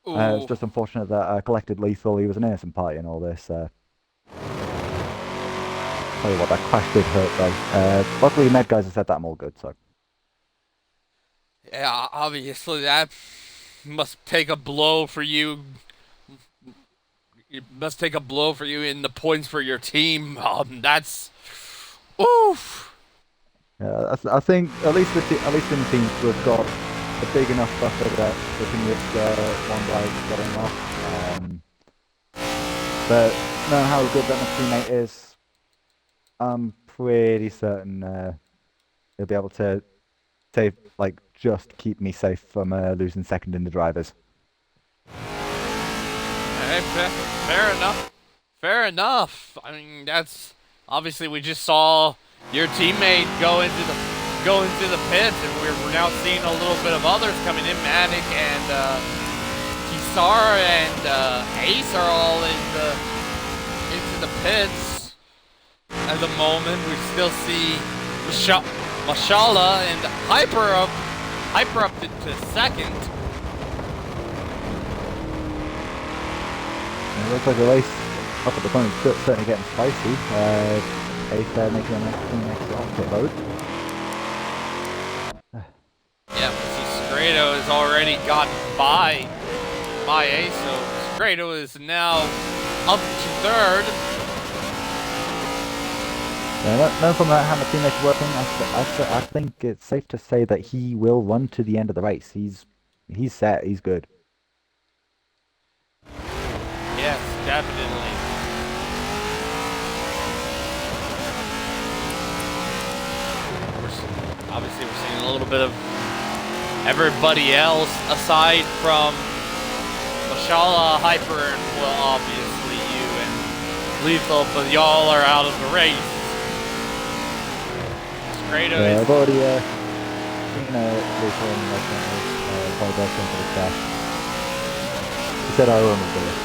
It's just unfortunate that I collected lethal. He was an innocent party in all this. Tell you what, that crash did hurt though. Luckily, med guys have said that I'm all good. So yeah, obviously that must take a blow for you. It must take a blow for you in the points for your team. That's oof. yeah, I think at least in the teams we've got a big enough buffer that we can risk one guy getting off. But knowing how good that my teammate is, I'm pretty certain he'll be able to save, like, just keep me safe from losing second in the drivers. Hey, fair enough. Fair enough. I mean, that's obviously we just saw your teammate go into the pits, and we're now seeing a little bit of others coming in. Manic and Kisar and Ace are all into the pits at the moment. We still see Mashallah and Hyper up into second. It looks like the race up at the front is certainly getting spicy. Ace making a next off pit road. Yeah, Scrado has already gotten by Ace, so Scrado is now up to third. Yeah, no, from how my teammates working, I think it's safe to say that he will run to the end of the race. He's set. He's good. Yes, definitely. Obviously, we're seeing a little bit of everybody else aside from Mashallah, Hyper, and well, obviously you and Lethal, but y'all are out of the race. Scrado is... I've already seen Lethal and apologize for the crash. He said I won with it.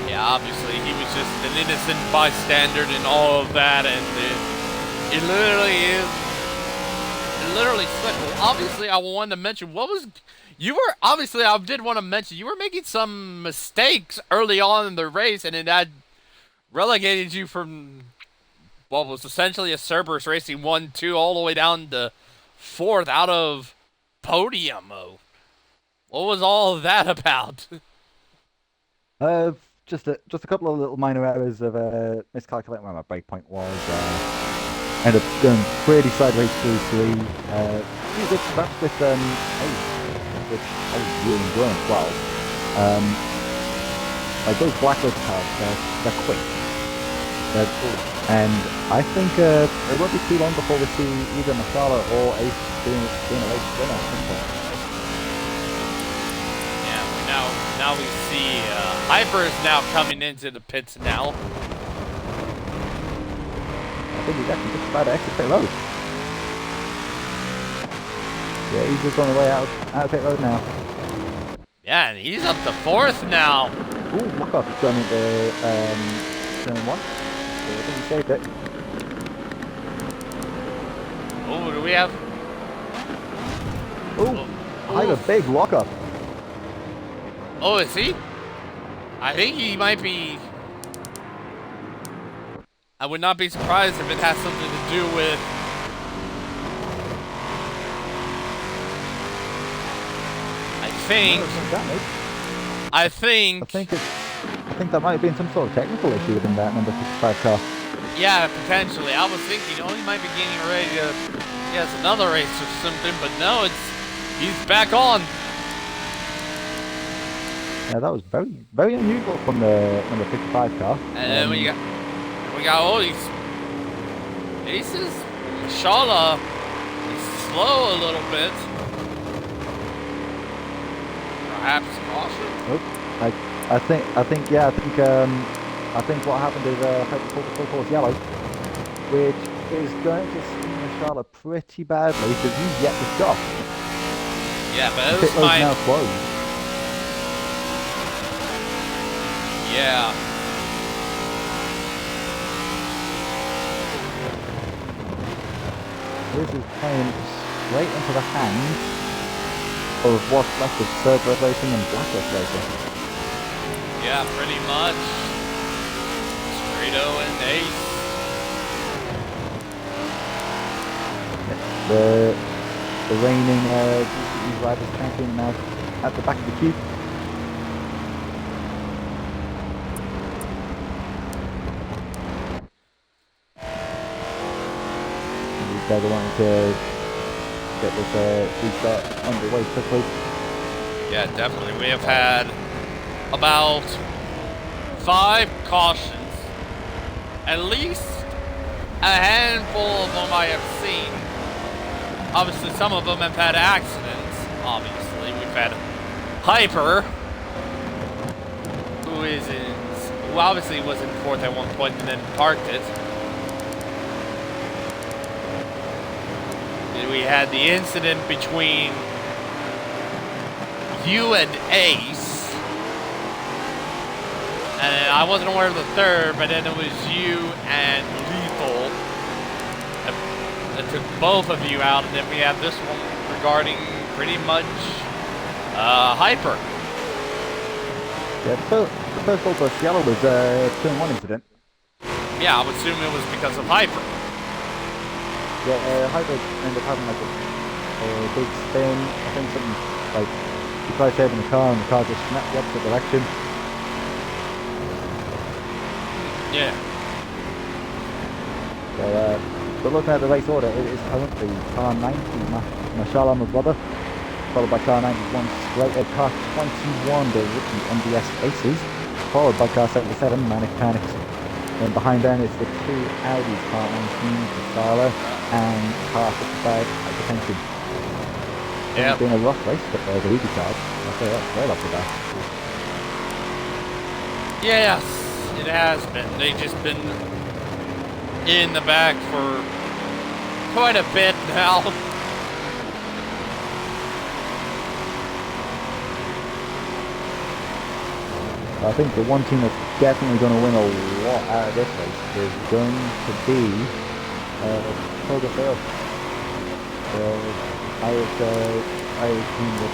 Yeah, obviously he was just an innocent bystander in all of that, and it literally slipped. Well, obviously, I wanted to mention I did want to mention you were making some mistakes early on in the race, and it had relegated you from what was essentially a Cerberus Racing 1-2 all the way down to fourth out of podium. What was all of that about? Just a couple of little minor errors of miscalculating where my breakpoint was. Ended up going pretty sideways through three. Pretty good scratch with eight, which I was really enjoying as well. Like those Blackbird cars, they're quick. And I think it won't be too long before we see either Masala or Ace being a race winner at some point. Yeah, now we see Hyper is now coming into the pits now. I think he's actually just about to exit pit road. Yeah, he's just on the way out of pit road now. Yeah, and he's up to fourth now. Ooh, look off, he's going into turn one. So I think he saved it. Oh, do we have? Ooh, I have a big lock-up. Oh, is he? I think he might be. I would not be surprised if it has something to do with. I think that might have been some sort of technical issue within that number 55 car. Yeah, potentially. I was thinking, he might be getting ready to, yes, another race or something, but no, he's back on. Yeah, that was very, very unusual from the number 55 car. And then we got all these aces. Mashallah, he's slow a little bit. Perhaps caution. Nope. I think what happened is full course yellow, which is going to sting Charlotte pretty badly because he's yet to stop. Yeah, but pit road's now closed. Yeah. This is playing straight into the hands of what's left of Third Red Racing and Blacklist Racing. Yeah, pretty much. Straighto and Ace. The reigning GCE Riders champion now at the back of the queue. These guys are wanting to get this restart underway quickly. Yeah, definitely. We have had about 5 cautions. At least a handful of them I have seen. Obviously, some of them have had accidents. Obviously, we've had Hyper, who obviously was in 4th at one point and then parked it. We had the incident between you and Ace, and I wasn't aware of the third, but then it was you and Lethal that took both of you out, and then we have this one regarding pretty much Hyper. Yeah, the first full course yellow was a turn 1 incident. Yeah, I would assume it was because of Hyper. Yeah, Hyper ended up having like a big spin. I think something like he tried saving the car and the car just snapped the opposite direction. Yeah. So, but looking at the race order, it is currently car 90, Mashallah, my brother, followed by car 91, straight at car 21, the rookie MDS Aces, followed by car 77, Manic Panics. And behind them is the 2 Audis, car 19, Casala, and car 55, Hypertension. Yeah. It's been a rough race for the Ruby cars. I'll say that right off the bat. Yes, it has been. They've just been in the back for quite a bit now. I think the one team that's definitely going to win a lot out of this race is going to be Toga Fail. Irish team that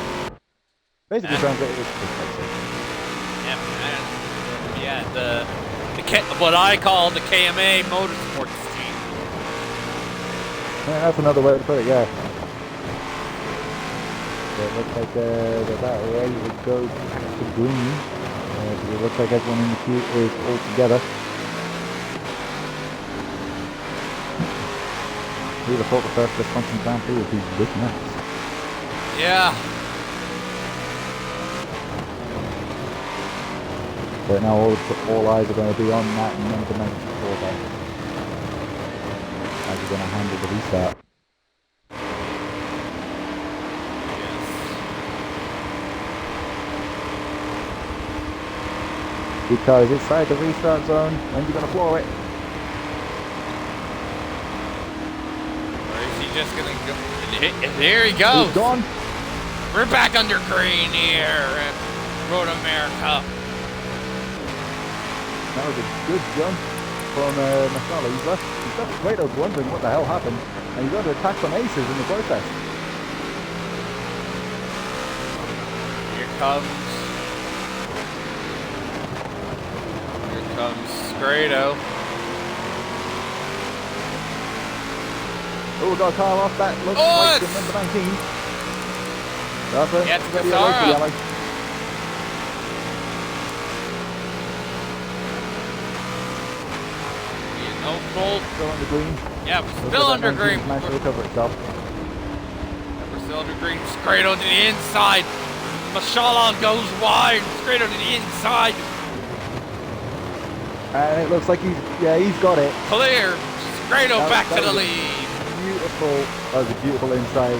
basically translated this race. Yeah, what I call the KMA Motorsports team. Yeah, that's another way to put it, yeah. it looks like they're about ready to go to green. It looks like everyone in the queue is all together. Who would have thought the first Wisconsin Grand Prix would be this nuts? Yeah. But now all eyes are going to be on that number 94 then. How are going to handle the restart? Because inside the restart zone, when you're going to floor it. Or is he just going to go? There he goes. He's gone. We're back under green here at Road America. That was a good jump from Masala. He's left Kratos wondering what the hell happened, and he's under attack from aces in the process. Here comes Grado. Oh, we got a car off. That looks like the number 19. That's it. It's Ready away for yellow. No fault. Still under green. Yeah, we're still under green. Managed to recover itself. We're still under green. Grado to the inside. Mashallah goes wide. Grado to the inside. And it looks like he's got it. Clear. Grado back to the lead. Beautiful. That was a beautiful inside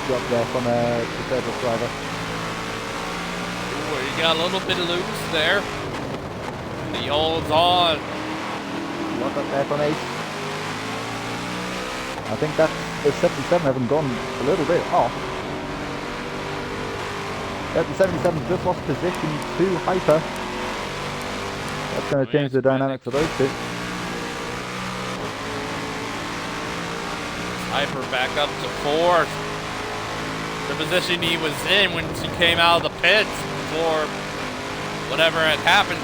drop there from the third driver. Ooh, he got a little bit loose there. He holds on. Lock up there from Ace. I think that the 77 haven't gone a little bit off. Yeah, the 77 just lost position to Hyper. That's going to change the dynamics of those two. Hyper back up to fourth. The position he was in when he came out of the pits before whatever had happened.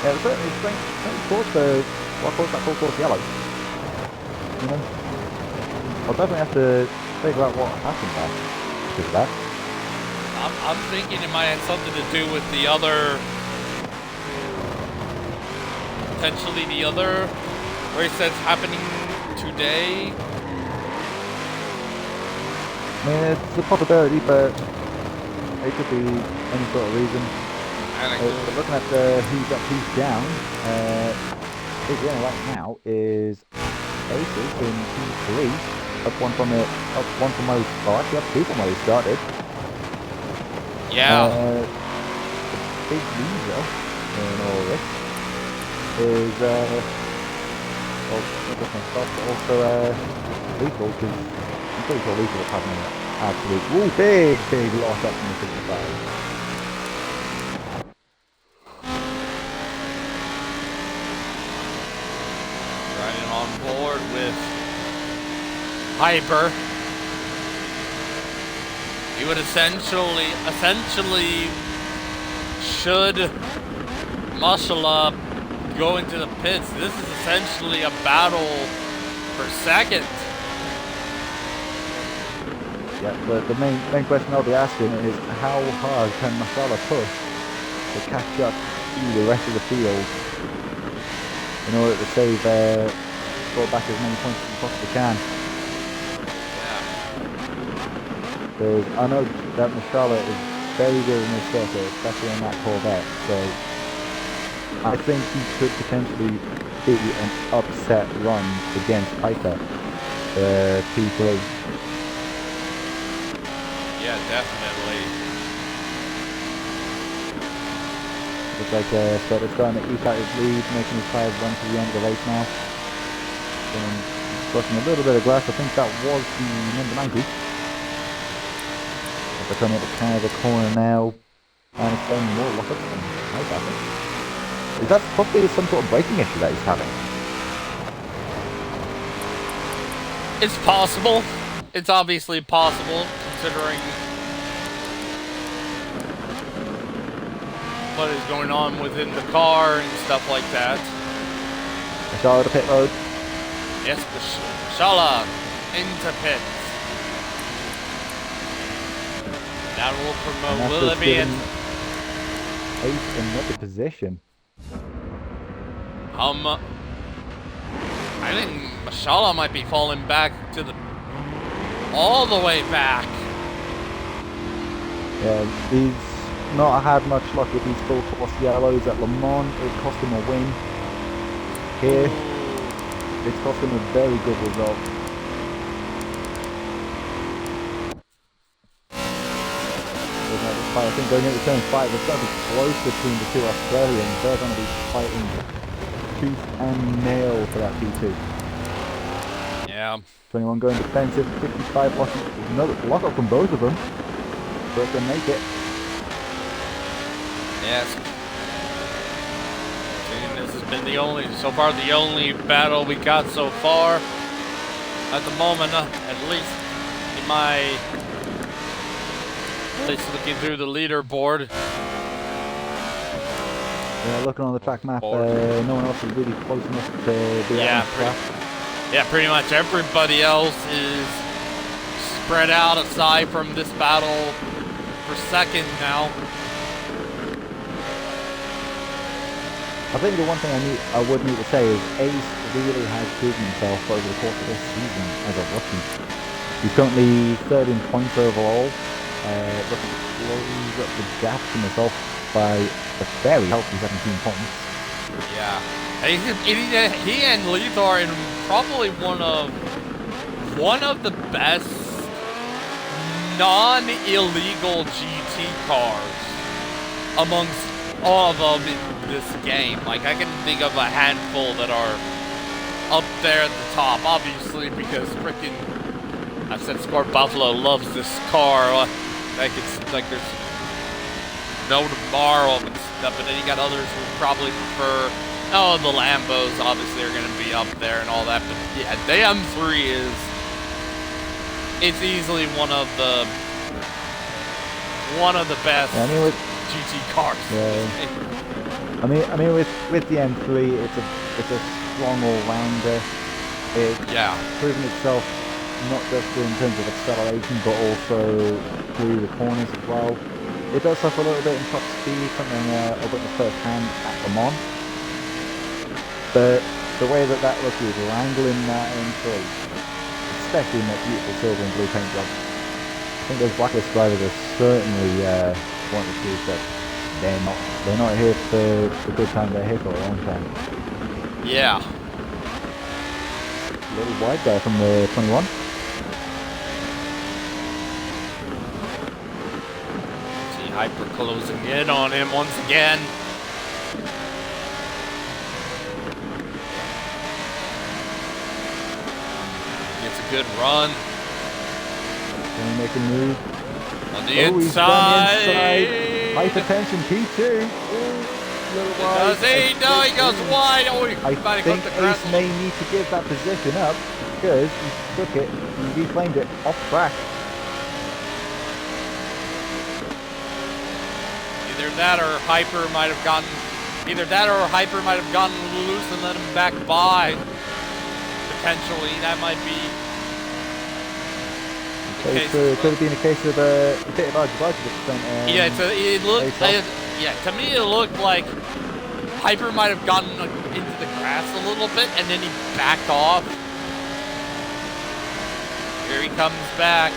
Yeah, it's certainly strange course for what caused that full course yellow. You know, I'll definitely have to figure out what happened there because of that. I'm thinking it might have something to do with the other, potentially the other race that's happening today. I mean, it's a possibility, but it could be any sort of reason. But looking at the who's up, who's down, big winner right now is Aces in P3, up one from where he started, actually up two from where he started. Yeah. The big loser in all this is also Lethal, because I'm pretty sure Lethal was having an absolute big loss up from the 65. Riding on board with Hyper. He would essentially should Mashallah go into the pits. This is essentially a battle for second. Yeah, but the main question I'll be asking is how hard can Mashallah push to catch up to the rest of the field in order to score back as many points as you possibly can. Because I know that Mashallah is very good in this circuit, especially on that Corvette, so I think he could potentially be an upset run against Piper, P3. Yeah, definitely. Looks like Sweater's starting to eke out his lead, making his tires run to the end of the race now. Crossing a little bit of glass, I think that was the number 90. They're coming at the Canada corner now, and it's going more lock up than Hyper, I think. Is that probably some sort of braking issue that he's having? It's possible. It's obviously possible, considering what is going on within the car and stuff like that. Mashallah to pit road. Yes, Mashallah into pits. That will And promote that's just Willoughby giving and Ace another position. I think Mashallah might be falling back to the all the way back. Yeah, he's not had much luck with these full course yellows at Le Mans. It cost him a win. Here, it's cost him a very good result. I think going into turn 5, it's going to be close between the two Australians. They're going to be fighting tooth and nail for that P2. Yeah. 21 going defensive, 55 lock. Another lock up from both of them. But they make it. Yes. And this has been so far the only battle we got so far. At the moment, at least in my. At least looking through the leaderboard. Yeah, looking on the track map, no one else is really close enough to be out on track. Yeah, pretty much everybody else is spread out aside from this battle for second now. I think the one thing I would need to say is Ace really has proven himself over the course of this season as a rookie. He's currently third in points overall. Looking to close up the gap to himself by a very healthy 17 points. Yeah. He and Leith are in probably one of the best non-illegal GT cars amongst all of them in this game. Like, I can think of a handful that are up there at the top, obviously, because frickin' I said Sport Buffalo loves this car. Like, it's like there's no tomorrow and stuff, but then you got others who probably prefer, the Lambos obviously are going to be up there and all that, but yeah, the M3 it's easily one of the best GT cars. Yeah. I mean, with the M3, it's a strong all-rounder. It's proven itself not just in terms of acceleration, but also through the corners as well. It does suffer a little bit in top speed, something I witnessed firsthand at Le Mans. But the way that rookie is wrangling that M3, especially in that beautiful silver and blue paint job, I think those blacklist drivers are certainly wanting to prove that they're not here for the good time, they're here for a long time. Yeah. A little wide there from the 21. Hyper closing in on him once again. Gets a good run. Gonna make a move. On the inside. Hypertension P2. Little wide. Does he? No, he goes wide. Oh, I think Ace may need to give that position up because he took it, he reclaimed it off track. Either that or Hyper might have gotten loose and let him back by. Potentially, that might be. Okay, so it could have been a case of a bit of argy-bargy at the front. To me it looked like Hyper might have gotten into the grass a little bit and then he backed off. Here he comes back.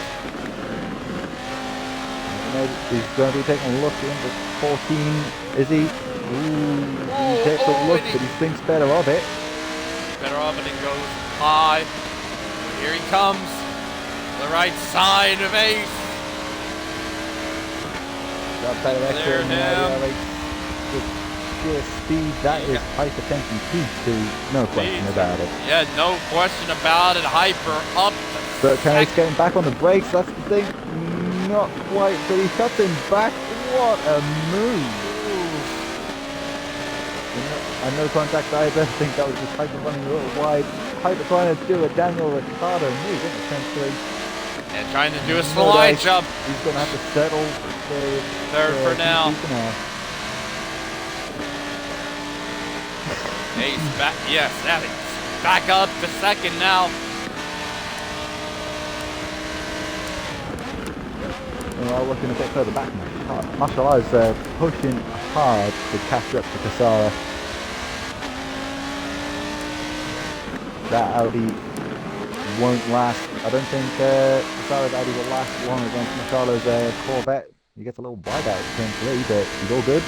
He's going to be taking a look into 14. Is he? He takes a look, but he thinks better of it. Better of it and goes high. Here he comes. The right side of Ace. Got better extra in there. With sheer speed, that is hypertension P2. No question about it. Yeah, no question about it. Hyper up. But Carey's getting back on the brakes. That's the thing. Not quite, but he cuts him back. What a move! And no contact either. I think that was just Hyper running a little wide. Hyper trying to do a Daniel Ricciardo move, isn't it? 10-3. And trying to do a slide jump. He's going to have to settle for third for now. Ace back. Yes, that is back up to second now. Meanwhile, looking a bit further back now, Marshall is pushing hard to catch up to Casara. That Audi won't last. I don't think Casara's Audi will last long against Marshall's Corvette. He gets a little wide out in turn 3, but he's all good.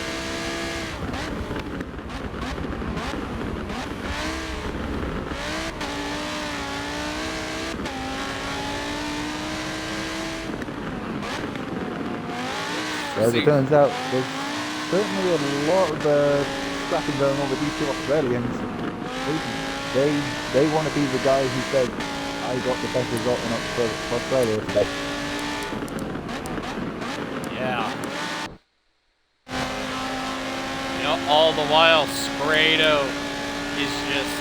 As it turns out, there's certainly a lot of scrapping going on with these two Australians. They want to be the guy who said, I got the best result in Australia today. Yeah. You know, all the while, Scrado is just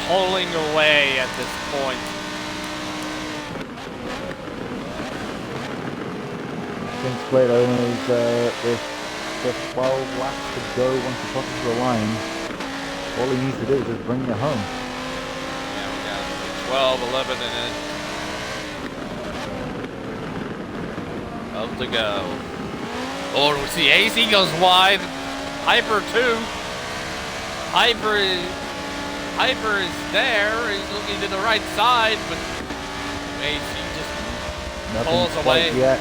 pulling away at this point. I think Scrado knows with 12 laps to go once he crosses the line. All he needs to do is just bring it home. Yeah, we got 12, 11, and then 12 to go. Oh, we see AC goes wide. Hyper too. Hyper is there. He's looking to the right side, but AC just pulls away. Yet.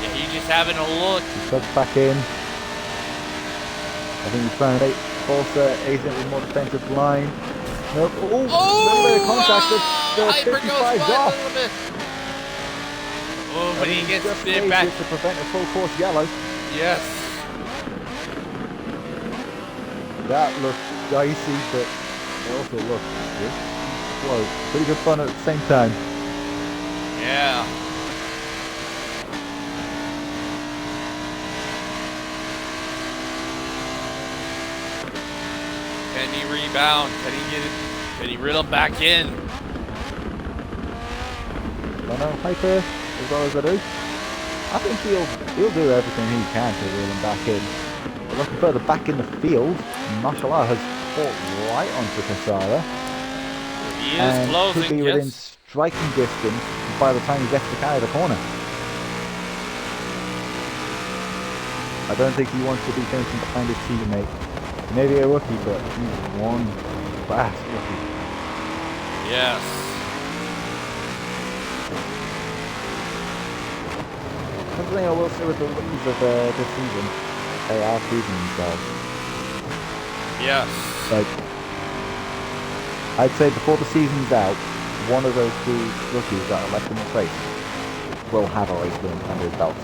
Yeah, he's just having a look. He cuts back in. I think he's trying to force AC into a more defensive line. Nope. Oh, little bit of contact. The Hyper 55's goes wide off. a little bit. Oh, but he gets just it back. to prevent a full course yellow. Yes. That looked dicey, but it also looked good. Whoa, pretty good fun at the same time. Yeah. Can he rebound? Can he get it? Can he reel him back in? I know, Hyper, as well as I do. I think he'll do everything he can to reel him back in. But looking further back in the field, Mashallah has fought right onto Casara. He is closing, could be within striking distance by the time he gets to kind of the corner. I don't think he wants to be finishing behind his teammate. Maybe a rookie, but he's one fast rookie. Yes. One thing I will say with the rookies of this season, they are proving themselves. Yes. Like, I'd say before the season's out, one of those two rookies that are left in the race will have a race win under his belt.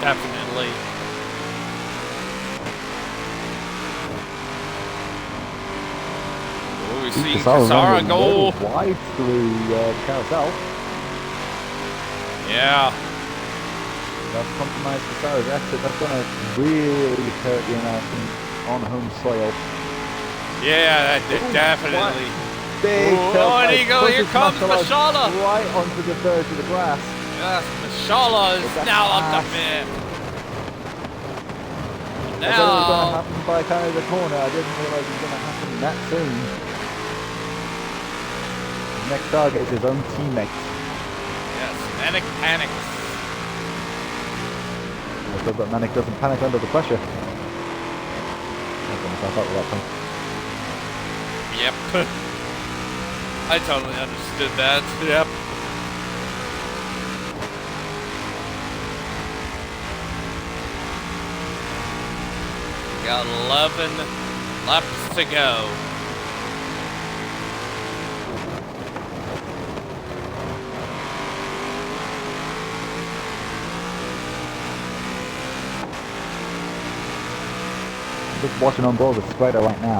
Definitely. Oh, we see Casara go wide through the carousel. Yeah. That's compromised Casara's exit. That's going to really hurt the American on home soil. Yeah, definitely. Big and here comes Mashallah. Right onto the verge of the grass. Yes, Mashallah is now up to fifth. I thought it was going to happen by kind of the corner. I didn't realise it was going to happen that soon. His next target is his own teammate. Yes, Manic panics. I thought that Manic doesn't panic under the pressure. I thought that one. Yep. I totally understood that. Yep. Got 11 laps to go. Just watching on board with Scrado right now.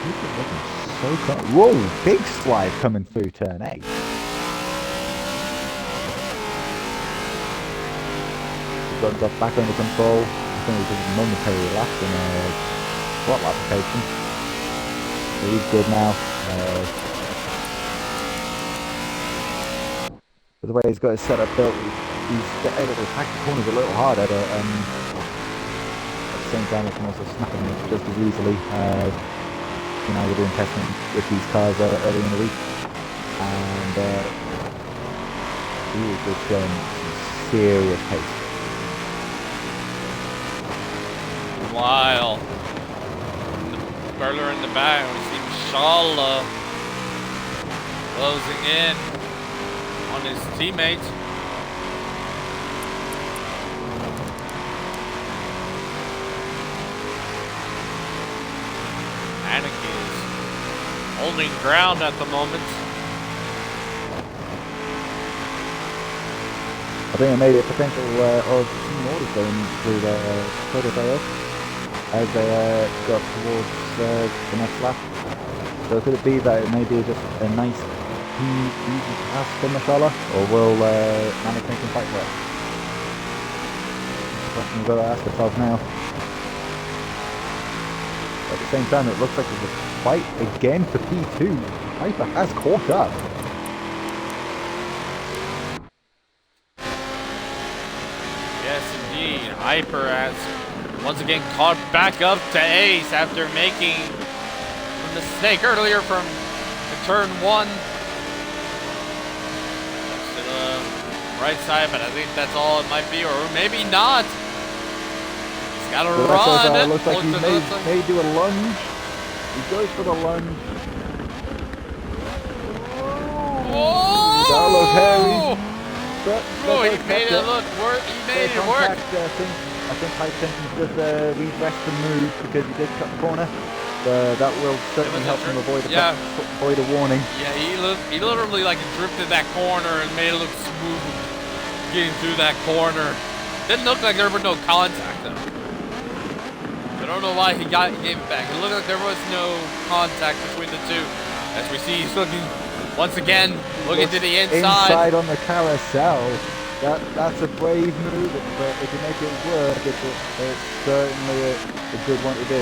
He's looking so cool. Whoa, big slide coming through turn 8. He's got himself back under control. I think it was just a momentary lapse in a throttle application. So he's good now. But the way he's got his setup built, he's able to attack the corners a little harder. But, at the same time, he can also snap them just as easily. We're doing testing with these cars early in the week, and he was just showing some serious pace. While further in the back, we see Mashallah closing in on his teammates. Anarchy is holding ground at the moment. I think it may be a potential of team orders going through the prototype as they go up towards the next lap. So could it be that it may be just a nice, easy pass for Mashallah, or will Manic make him fight for it? That's the question we've got to ask ourselves now. At the same time, it looks like there's a fight again for P2. Hyper has caught up. Yes, indeed. Hyper has once again caught back up to Ace after making a mistake earlier from turn 1. To the right side, but I think that's all it might be, or maybe not. He's got to run. Looks like he may do a lunge. He goes for the lunge. Oh! That looks hairy. Oh, he made it look work. He made it work. I think High Tension just redressed the move because he did cut the corner. That will certainly help him avoid a warning. Yeah, he literally like drifted that corner and made it look smooth getting through that corner. Didn't look like there was no contact though. I don't know why he gave it back. It looked like there was no contact between the two. As we see, he's looking once again, looking to the inside. Inside on the carousel. That's a brave move, but if you make it work, it's certainly a good one to do.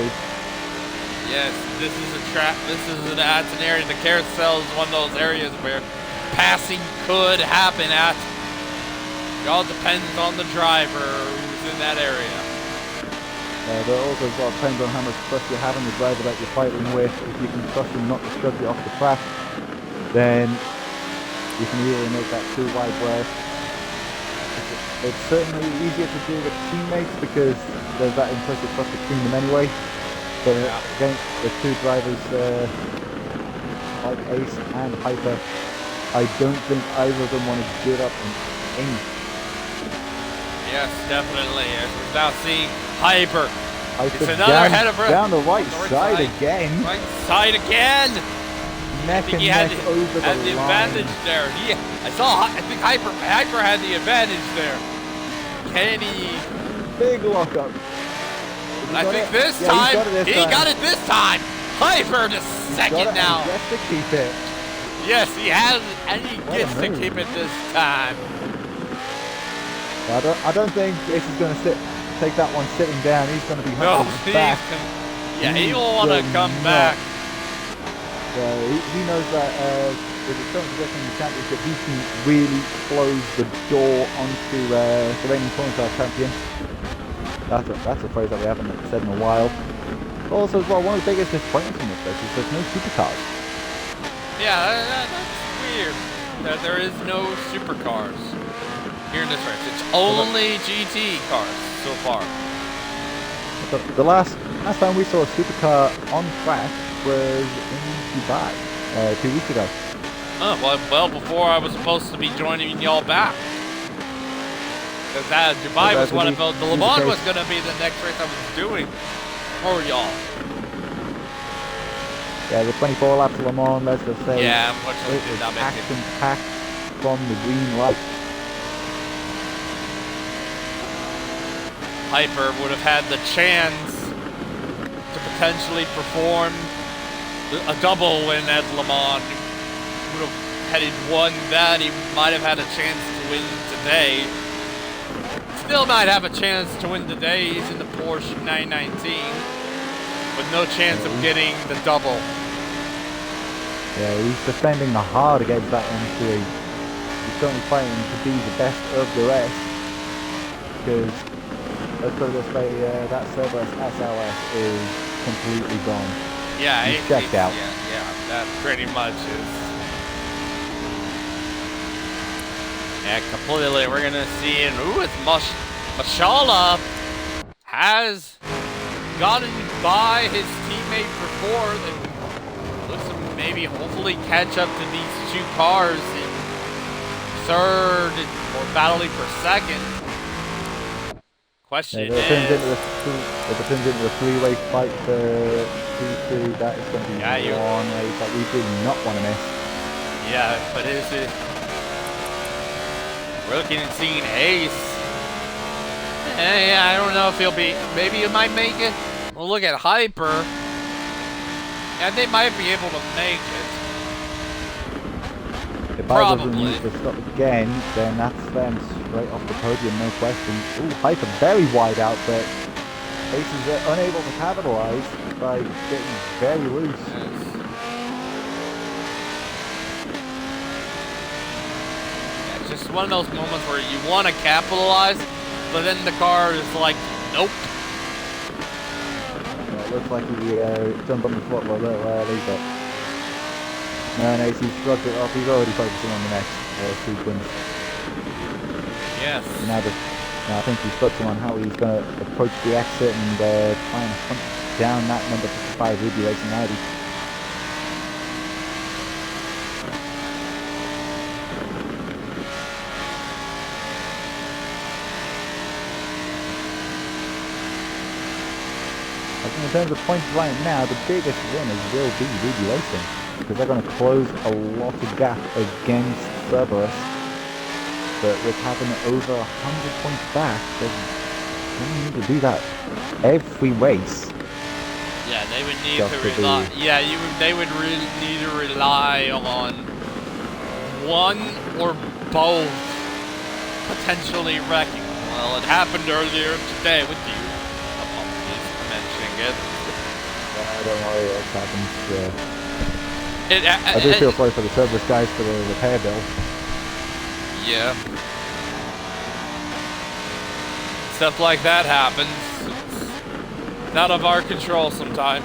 Yes, this is a trap. That's an area. The carousel is one of those areas where passing could happen at. It all depends on the driver who's in that area. But also as well depends on how much trust you have in the driver that you're fighting with. If you can trust him not to shove you off the track, then you can easily make that too wide berth. It's certainly easier to do with teammates because there's that implicit trust between them anyway. But against the two drivers like Ace and Hyper, I don't think either of them want to give up an inch. Yes, definitely. As we're now seeing Hyper. It's another head of down the right side again. Right side again. Neck and neck over the advantage there. I think Hyper had the advantage there. Kenny. Big lockup. I think this time, he got it this time. Hyper to second now. He gets to keep it. Yes, he has, and he gets to keep it this time. I don't think Ace is going to take that one sitting down. He's going to be hunting back. He will want to come back. He knows that with his current position in the championship, he can really close the door onto the reigning point car champion. That's a phrase that we haven't said in a while. Also, as well, one of the biggest disappointments in this race is there's no supercars. Yeah, that's weird. That there is no supercars here in this race. It's only GT cars so far. The last time we saw a supercar on track was in Dubai 2 weeks ago. Oh, well, before I was supposed to be joining y'all back. Because Dubai was what I felt. The Le Mans was going to be the next race I was doing for y'all. Yeah, the 24 laps of Le Mans, let's just say. Yeah, unfortunately did not make it. Action-packed from the green light. Hyper would have had the chance to potentially perform a double win at Le Mans. Had he won that, he might have had a chance to win today. Still might have a chance to win today. He's in the Porsche 919 with no chance of getting the double. Yeah, he's defending the hard against that M3. He's certainly fighting to be the best of the rest. Because, let's put it this way, that Cerberus SLS is completely gone. Yeah, he's checked out. Yeah, that pretty much is. Yeah, completely. We're gonna see, and ooh, it's Mashallah has gotten by his teammate for fourth, and looks to maybe hopefully catch up to these two cars in third or battling for second. Question it turns into a three-way fight for P2. That is going to be one race that we do not want to miss. Yeah, but we're looking and seeing Ace. I don't know if he'll be. Maybe he might make it. We'll look at Hyper, and they might be able to make it. If I wasn't used to stop again, then that's them straight off the podium, no question. Ooh, Hyper very wide out, but Ace is unable to capitalize by getting very loose. Yes. Yeah, it's just one of those moments where you want to capitalize, but then the car is like, nope. Yeah, it looks like he jumped on the throttle a little early, but no, Ace shrugged it off. He's already focusing on the next sequence. Yes. Now I think he's focusing on how he's going to approach the exit and try and hunt down that number 55 Ruby Racing Audi. I think in terms of points right now, the biggest winners will be Ruby Racing, because they're going to close a lot of gap against Cerberus. But with having over 100 points back, they're going to need to do that every race. Yeah, they would need to rely. Yeah, they would really need to rely on one or both potentially wrecking. Well, it happened earlier today with you. Apologies for mentioning it. Don't worry, it happens. I do feel sorry for the Cerberus guys for the repair bill. Yeah. Stuff like that happens. It's out of our control sometimes.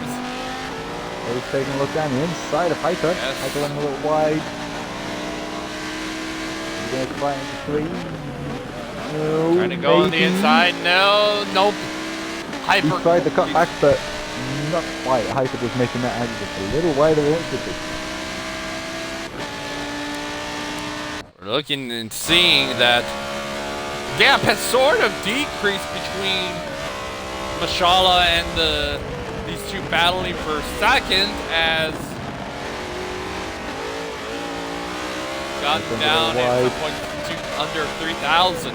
He's taking a look down the inside of Hyper. Yes. Hyper went a little wide. He's going to try into three. No, trying to go on the inside. No, nope. Hyper. He tried the cutback, but not quite. Hyper was making that angle just a little wider than it should be. We're looking and seeing that gap has sort of decreased between Mashallah and these two battling for second, as gotten down at some point to under 3,000.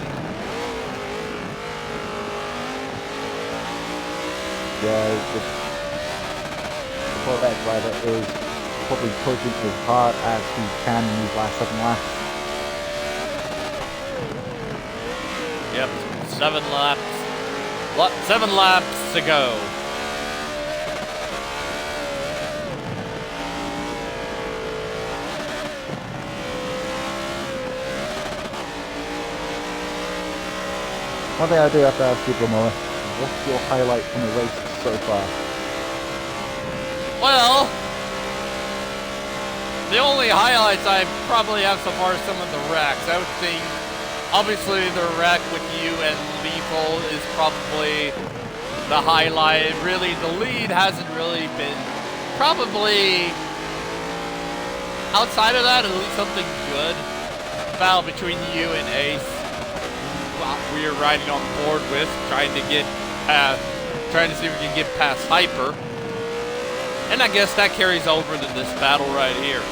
Yeah, the Corvette driver is probably pushing as hard as he can in these last 7 laps. Yep, 7 laps. 7 laps to go. One thing I do have to ask you, Blamora, what's your highlight from the race so far? Well, the only highlights I probably have so far are some of the wrecks. I would think, obviously, the wreck with you and Lethal is probably the highlight. Really, the lead hasn't really been, probably, outside of that, at least something good. Battle between you and Ace. We are riding on board with, trying to see if we can get past Hyper. And I guess that carries over to this battle right here.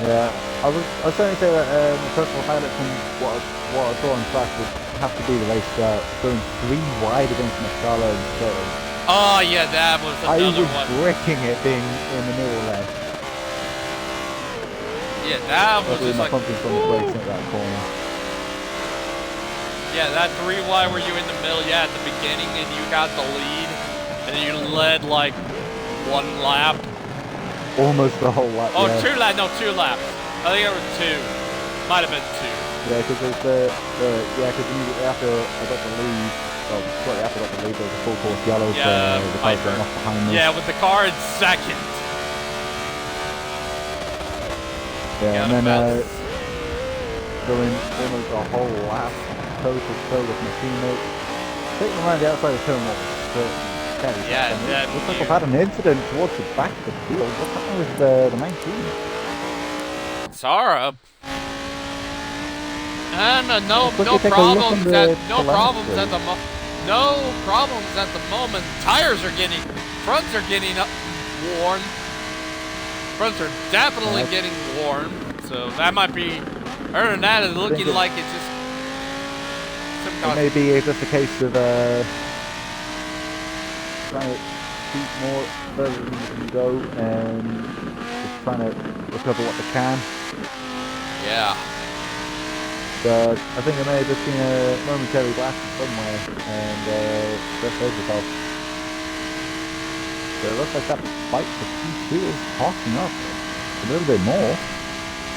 Yeah, I was certainly say that the personal highlight from what I saw on track would have to be the race start, going 3 wide against Mashallah and third. Oh yeah, that was another one. I was bricking it being in the middle there. Yeah, that was just like, pumping from the brakes at that corner. Yeah, that 3 wide where you in the middle, yeah, at the beginning, and you got the lead, and then you led like 1 lap. Almost the whole lap. Oh, yeah. 2 laps. I think it was 2. Might have been 2. Yeah, because there's because immediately after I got the lead, well, shortly after I got the lead, there was a full course yellow for the car going off behind me. Yeah, with the car in second. Yeah, and then going almost a whole lap toe to toe with my teammates. Taking them around the outside of turn one. Yeah, looks like I've had an incident towards the back of the field. What's happening with the main team? Sarah. And no problems at the moment. Tires are getting, fronts are getting worn. Fronts are definitely getting worn. So that might be. Other than that, it's looking like it's just. It may be just a case of trying to keep more further than you can go and just trying to recover what they can. Yeah. But I think there may have just been a momentary blast somewhere and just over the top. So it looks like that fight for P2 is hotting up a little bit more.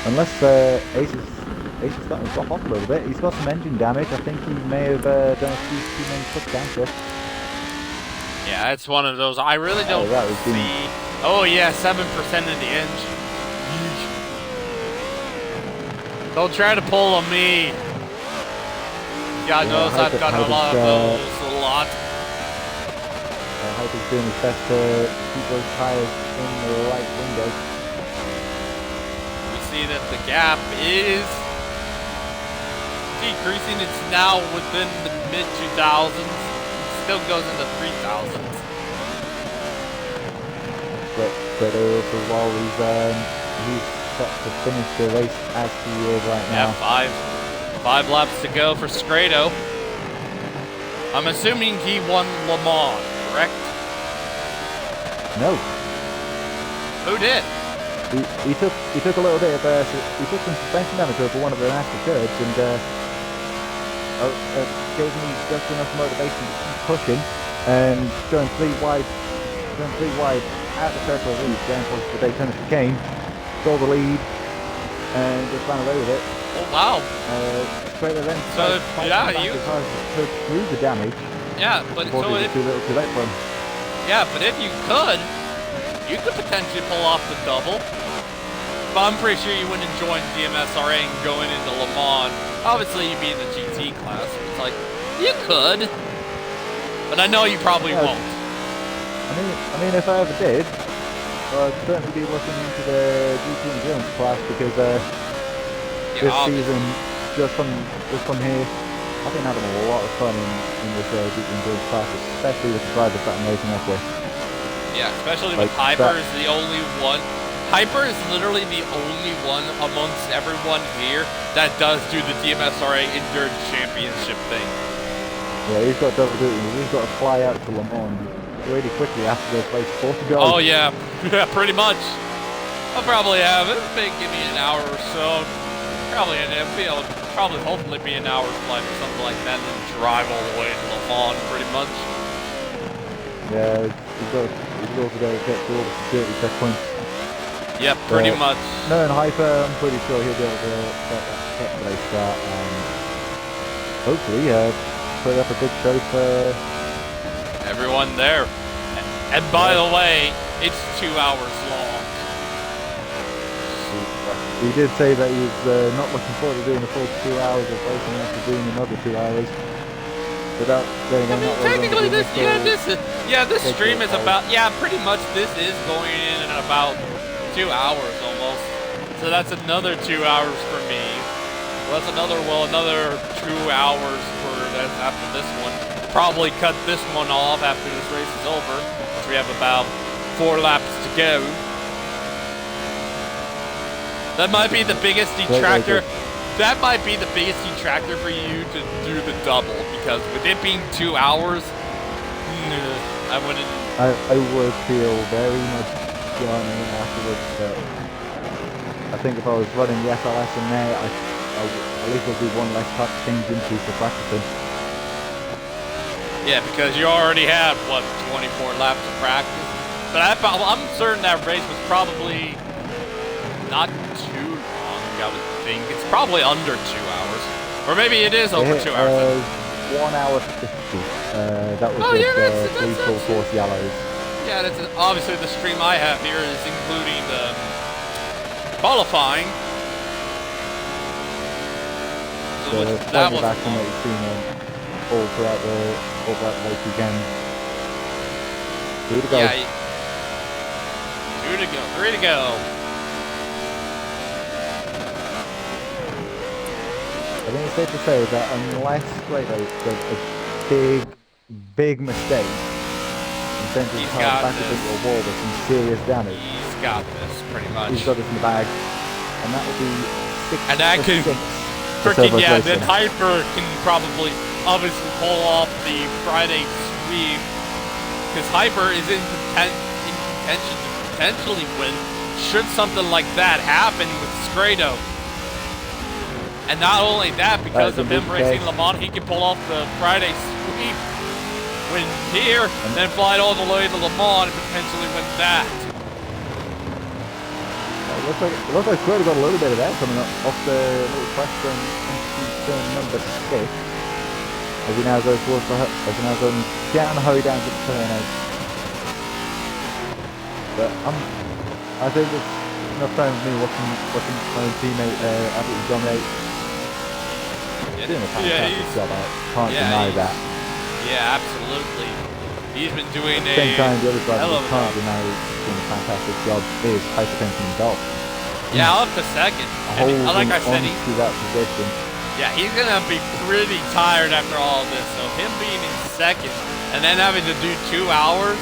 Unless Ace is starting to drop off a little bit. He's got some engine damage. I think he may have done a few too many quick downshifts. Yeah, it's one of those. I really don't see. Oh yeah, 7% of the engine. Don't try to pull on me. God knows I've got a lot of those. A lot. Hyper's doing his best to keep those tires in the right window. We see that the gap is decreasing. It's now within the mid-2000s. It still goes into 3000s. But also while he's set to finish the race as he is right now. Yeah, five laps to go for Scrado. I'm assuming he won Le Mans, correct? No. Who did? He took a little bit of he took some suspension damage over one of the nasty curbs and gave me just enough motivation to keep pushing and going three wide out the circle of lead, going towards the Daytona chicane, saw the lead and just ran away with it. Oh wow! Straight then. So yeah, you took through the damage. Yeah, but so if too little, too late for him. Yeah, but if you could potentially pull off the double. But I'm pretty sure you wouldn't join DMSRA and going into Le Mans. Obviously, you'd be in the GT class. It's like you could, but I know you probably won't. I mean, if I ever did, I'd certainly be looking into the GT endurance class because this season, just from here, I've been having a lot of fun in this GT endurance class, especially with the drivers that I'm racing up with. Yeah, especially with Hyper is the only one. Hyper is literally the only one amongst everyone here that does do the DMSRA Endurance Championship thing. Yeah, he's got double duty. He's got to fly out to Le Mans really quickly after those race 4 to go. Oh yeah, yeah, pretty much. I'll probably have it. Give me an hour or so. Probably hopefully be an hour's flight or something like that, and then drive all the way to Le Mans, pretty much. Yeah, he's also got to get through all the security checkpoints. Yep, pretty much. No, in Hyper, I'm pretty sure he'll be able to get the race start and hopefully put up a good show for everyone there. And by the way, it's 2 hours long. He did say that he was not looking forward to doing the full 2 hours of racing after doing another 2 hours. Without saying technically this stream is about, pretty much this is going in about 2 hours almost. So that's another 2 hours for me. Well, that's another 2 hours for that after this one. Probably cut this one off after this race is over. So we have about 4 laps to go. That might be the biggest detractor. That might be the biggest detractor for you to do the double, because with it being 2 hours, I wouldn't. I would feel very much gone in afterwards, but I think if I was running the FLS in there, at least there'll be one less touch change into for practicing. Yeah, because you already had, 24 laps of practice. But I'm certain that race was probably not too long, I would think. It's probably under 2 hours. Or maybe it is over 2 hours. 1 hour 50. That was with full force yellows. Yeah, that's obviously the stream I have here is including the qualifying. that was action that we've seen all throughout the race weekend. 2 to go. Yeah. 2 to go. 3 to go. I think it's safe to say that unless Grado does a big mistake and sends his car back into a wall with some serious damage, he's got this pretty much. He's got this in the bag, and that will be 6 and that can freaking then Hyper can probably obviously pull off the Friday sweep because Hyper is in contention to potentially win should something like that happen with Scrado. And not only that, because of him racing Le Mans, he can pull off the Friday sweep, win here, and then fly all the way to Le Mans and potentially win that. It looks like Scrado got a little bit of that coming up off the little press turn into turn number 6. As he now goes towards down the hurry down to turn 8. But I think it's enough time for me watching my own teammate absolutely dominate. Doing a fantastic job. I can't deny that. Yeah, absolutely. He's been doing at the same time, the other side can't deny doing a fantastic job is Hypertension himself. Yeah, up to second. Like I said, that position. Yeah, he's gonna be pretty tired after all of this. So him being in second and then having to do 2 hours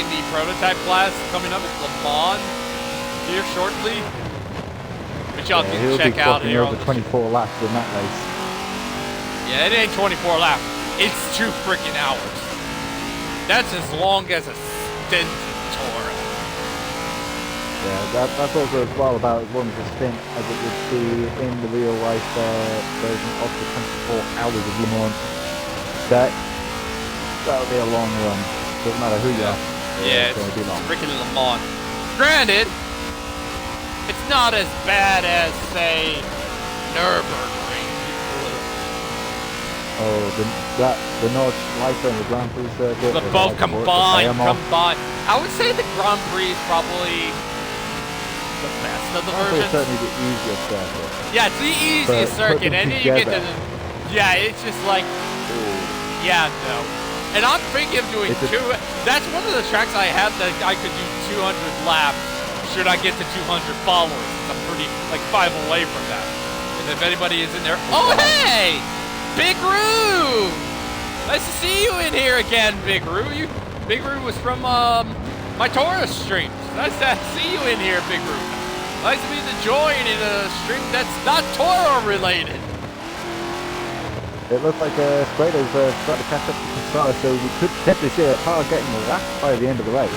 in the prototype class coming up at Le Mans here shortly, which y'all can check out here on the 24 laps in that race. Yeah, it ain't 24 laps. It's 2 freaking hours. That's as long as a stint in Toro. Yeah, that's also as well about as long as a stint as it would be in the real life version of the 24 hours of Le Mans. That'll be a long run. Doesn't matter who you are. Yeah, it's freaking Le Mans. Granted, it's not as bad as, say, Nürburgring. Oh, the North Lifer and the Grand Prix circuit. The both combined. I would say the Grand Prix is probably the best of the versions. It's certainly the easiest circuit. Yeah, it's the easiest circuit, and then you get to the... Yeah, it's just like... Yeah, no. And I'm thinking of doing that's one of the tracks I have that I could do 200 laps should I get to 200 followers. I'm pretty, like, 5 away from that. And if anybody is in there... Oh, hey! Big Roo! Nice to see you in here again, Big Roo. Big Roo was from my Taurus streams. Nice to see you in here, Big Roo. Nice to be joining in a stream that's not Toro related. It looks like Scrado's starting to catch up to Casar, so we could potentially see a car getting lapped by the end of the race.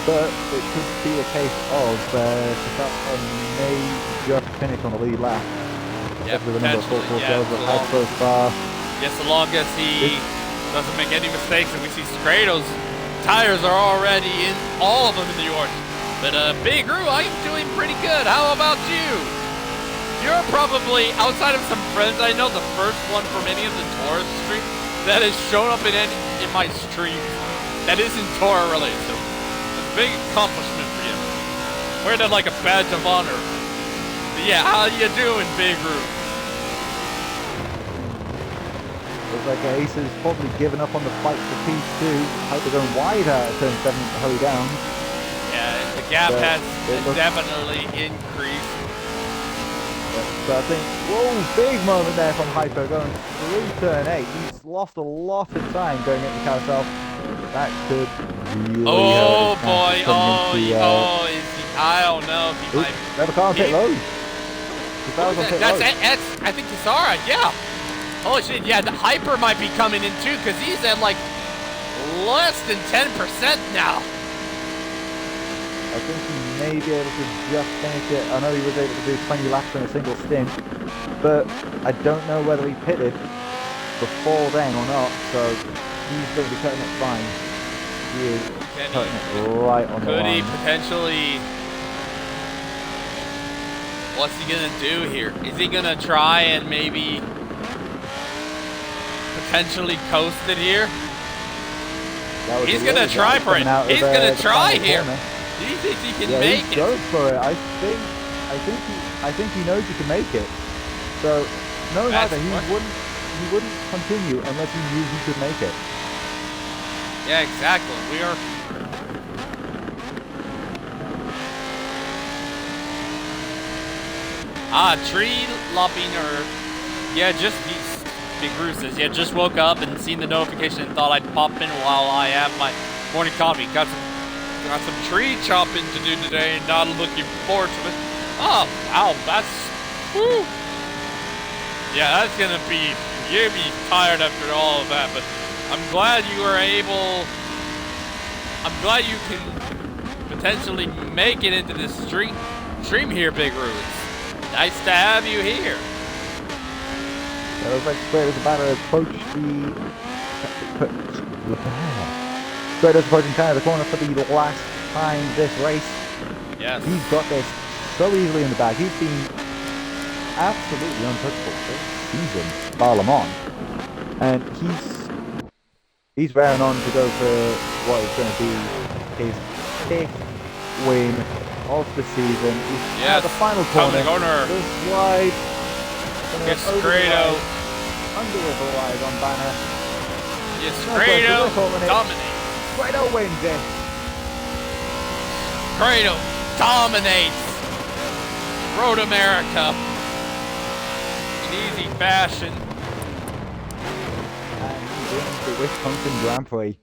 But it could be a case of Casar may just finish on the lead lap. Yeah, potentially. Yes, so long as he doesn't make any mistakes, and we see Scrado's tires are already in, all of them in the orange. But Big Roo, I am doing pretty good. How about you? You're probably, outside of some friends I know, the first one from any of the Taurus streams that has shown up in my streams that isn't Toro related. So it's a big accomplishment for you. Wear that like a badge of honor. But yeah, how you doing, Big Roo? Looks like Ace has probably given up on the fight for P2. Hope they're going wide out of turn 7 to hurry down. Yeah, the gap has definitely increased. So I think, whoa, big moment there from Hyper going through turn 8. He's lost a lot of time going into the carousel. That could really hurt his boy, is he, I don't know if he might. Never can't hit low. That's, I think Kisara, yeah. Holy shit, yeah, the Hyper might be coming in too, because he's at like less than 10% now. I think he may be able to just finish it. I know he was able to do 20 laps in a single stint, but I don't know whether he pitted before then or not, so he's going to be cutting it fine. He is cutting it right on the line. Could he potentially... What's he going to do here? Is he going to try and maybe potentially coast it here? He's going to try for it. He's going to try here. He thinks he can make it. Go for it. I think he knows he can make it. So knowing That's either, what- he wouldn't continue unless he knew he could make it. Yeah, exactly. We are. Tree lopping or yeah, just he's Big Bruce says, yeah, just woke up and seen the notification and thought I'd pop in while I have my morning coffee. Got some tree chopping to do today and not looking forward to it. Oh, wow, that's whew. Yeah, that's gonna be you'll be tired after all of that, but I'm glad you were able I'm glad you can potentially make it into this stream here, Big Bruce. Nice to have you here. So Spraders about to approach Spraders approaching kind of the corner for the last time this race. Yes. He's got this so easily in the bag. He's been absolutely untouchable this season, bar Le Mans. And he's raring on to go for what is going to be his 5th win of the season. He's at the final corner. The slide. Gets Grado. Under the slide on Banner. Yes, Grado dominates. Grado wins it. Grado dominates Road America in easy fashion. And he wins the Wisconsin Grand Prix.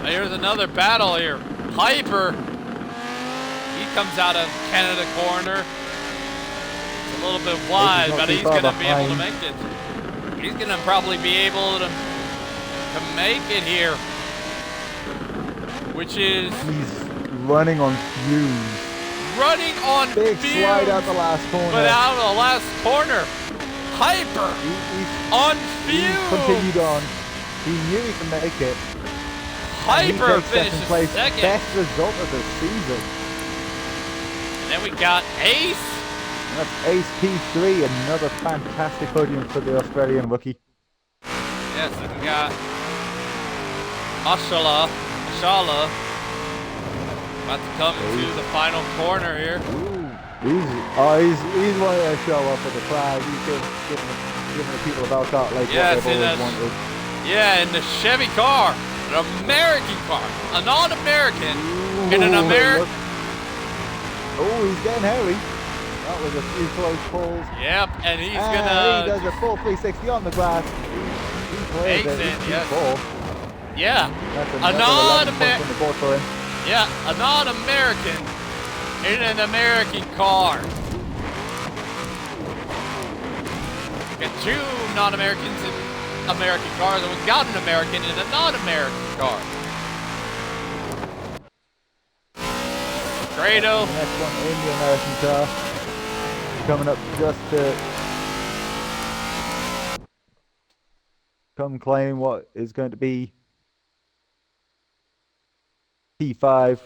Here's another battle here. Hyper. He comes out of Canada corner. It's a little bit wide, but he's going to be able to make it. He's going to probably be able to make it here. Which is... He's running on fumes. Running on Big fumes. slide out the last corner. But out of the last corner. Hyper. On fumes. He continued on. He knew he could make it. Hyper finishes second. Best result of the season. And then we got Ace. And that's Ace P3, another fantastic podium for the Australian rookie. Yes, and we got Ashala about to come into the final corner here. Ooh, he's wanting to show up for the crowd. He's giving the people about that like what they've always wanted. Yeah, in the Chevy car, an American car, a non-American in an American. Oh, he's getting hairy. That was a few close calls. Yep, and he does a full 360 on the grass. He plays it. Yes. Yeah, That's a non-American. for him. Yeah, a non-American in an American car. We got 2 non-Americans in American cars, and we got an American in a non-American car. Grado. The next one in the American car. Coming up just to come claim what is going to be P5.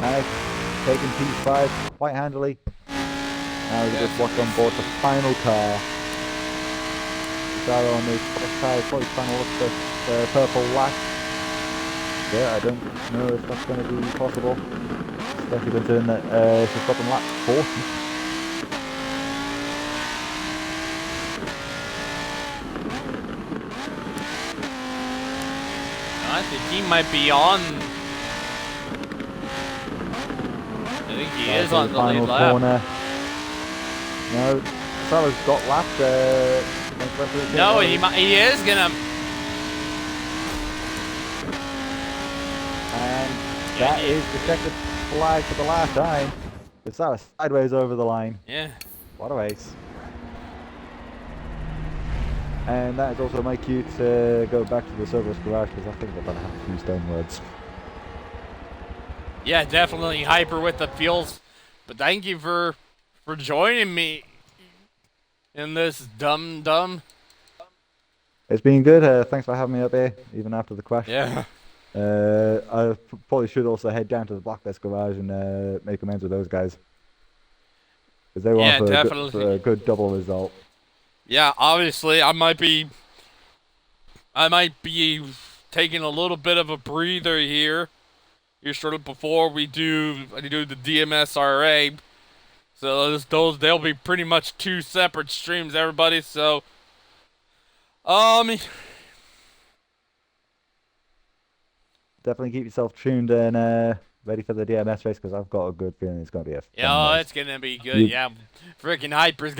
Nice. Taking P5 quite handily. Now we just watch on board the final car. Sarah on the first tire, probably trying to look for the purple lash. Yeah, I don't know if that's going to be possible. Especially considering that she's got on lap 40. I think he might be on. I think he is on the lead lap. Corner. No, Sarah's got lapped. No, he is gonna. And that is the second flag for the last time. It's Sarah sideways over the line. Yeah. What a race. And that is also my cue to go back to the Cerberus garage because I think they're going to have a few stone words. Yeah, definitely hyper with the fuels. But thank you for joining me in this dumb. It's been good. Thanks for having me up here, even after the crash. Yeah. I probably should also head down to the Blackbest garage and make amends with those guys. Because they were on for a good double result. Yeah, obviously I might be taking a little bit of a breather here. Sort of before we do the DMSRA So they'll be pretty much two separate streams, everybody. So, um, Definitely keep yourself tuned and ready for the DMS race because I've got a good feeling it's going to be a fun yeah, race. it's gonna be good. You Yeah, freaking Hyper's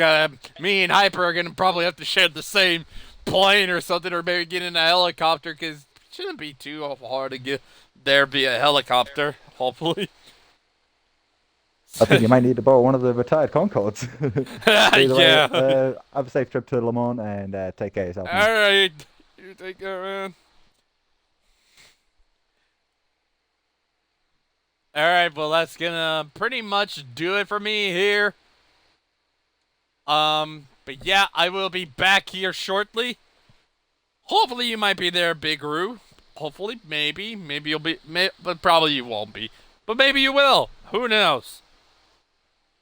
me and Hyper are gonna probably have to share the same plane or something, or maybe get in a helicopter, because it shouldn't be too hard to get there via helicopter. Hopefully. I think you might need to borrow one of the retired Concords. Either way, Yeah. have a safe trip to Le Mans and take care of yourself, man. All right. You take care, man. All right. Well, that's gonna pretty much do it for me here. But yeah, I will be back here shortly. Hopefully, you might be there, Big Roo. Hopefully, maybe you'll be, but probably you won't be. But maybe you will. Who knows?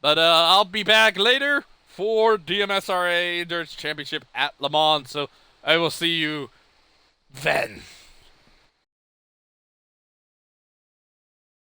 But I'll be back later for DMSRA Endurance Championship at Le Mans. So I will see you then.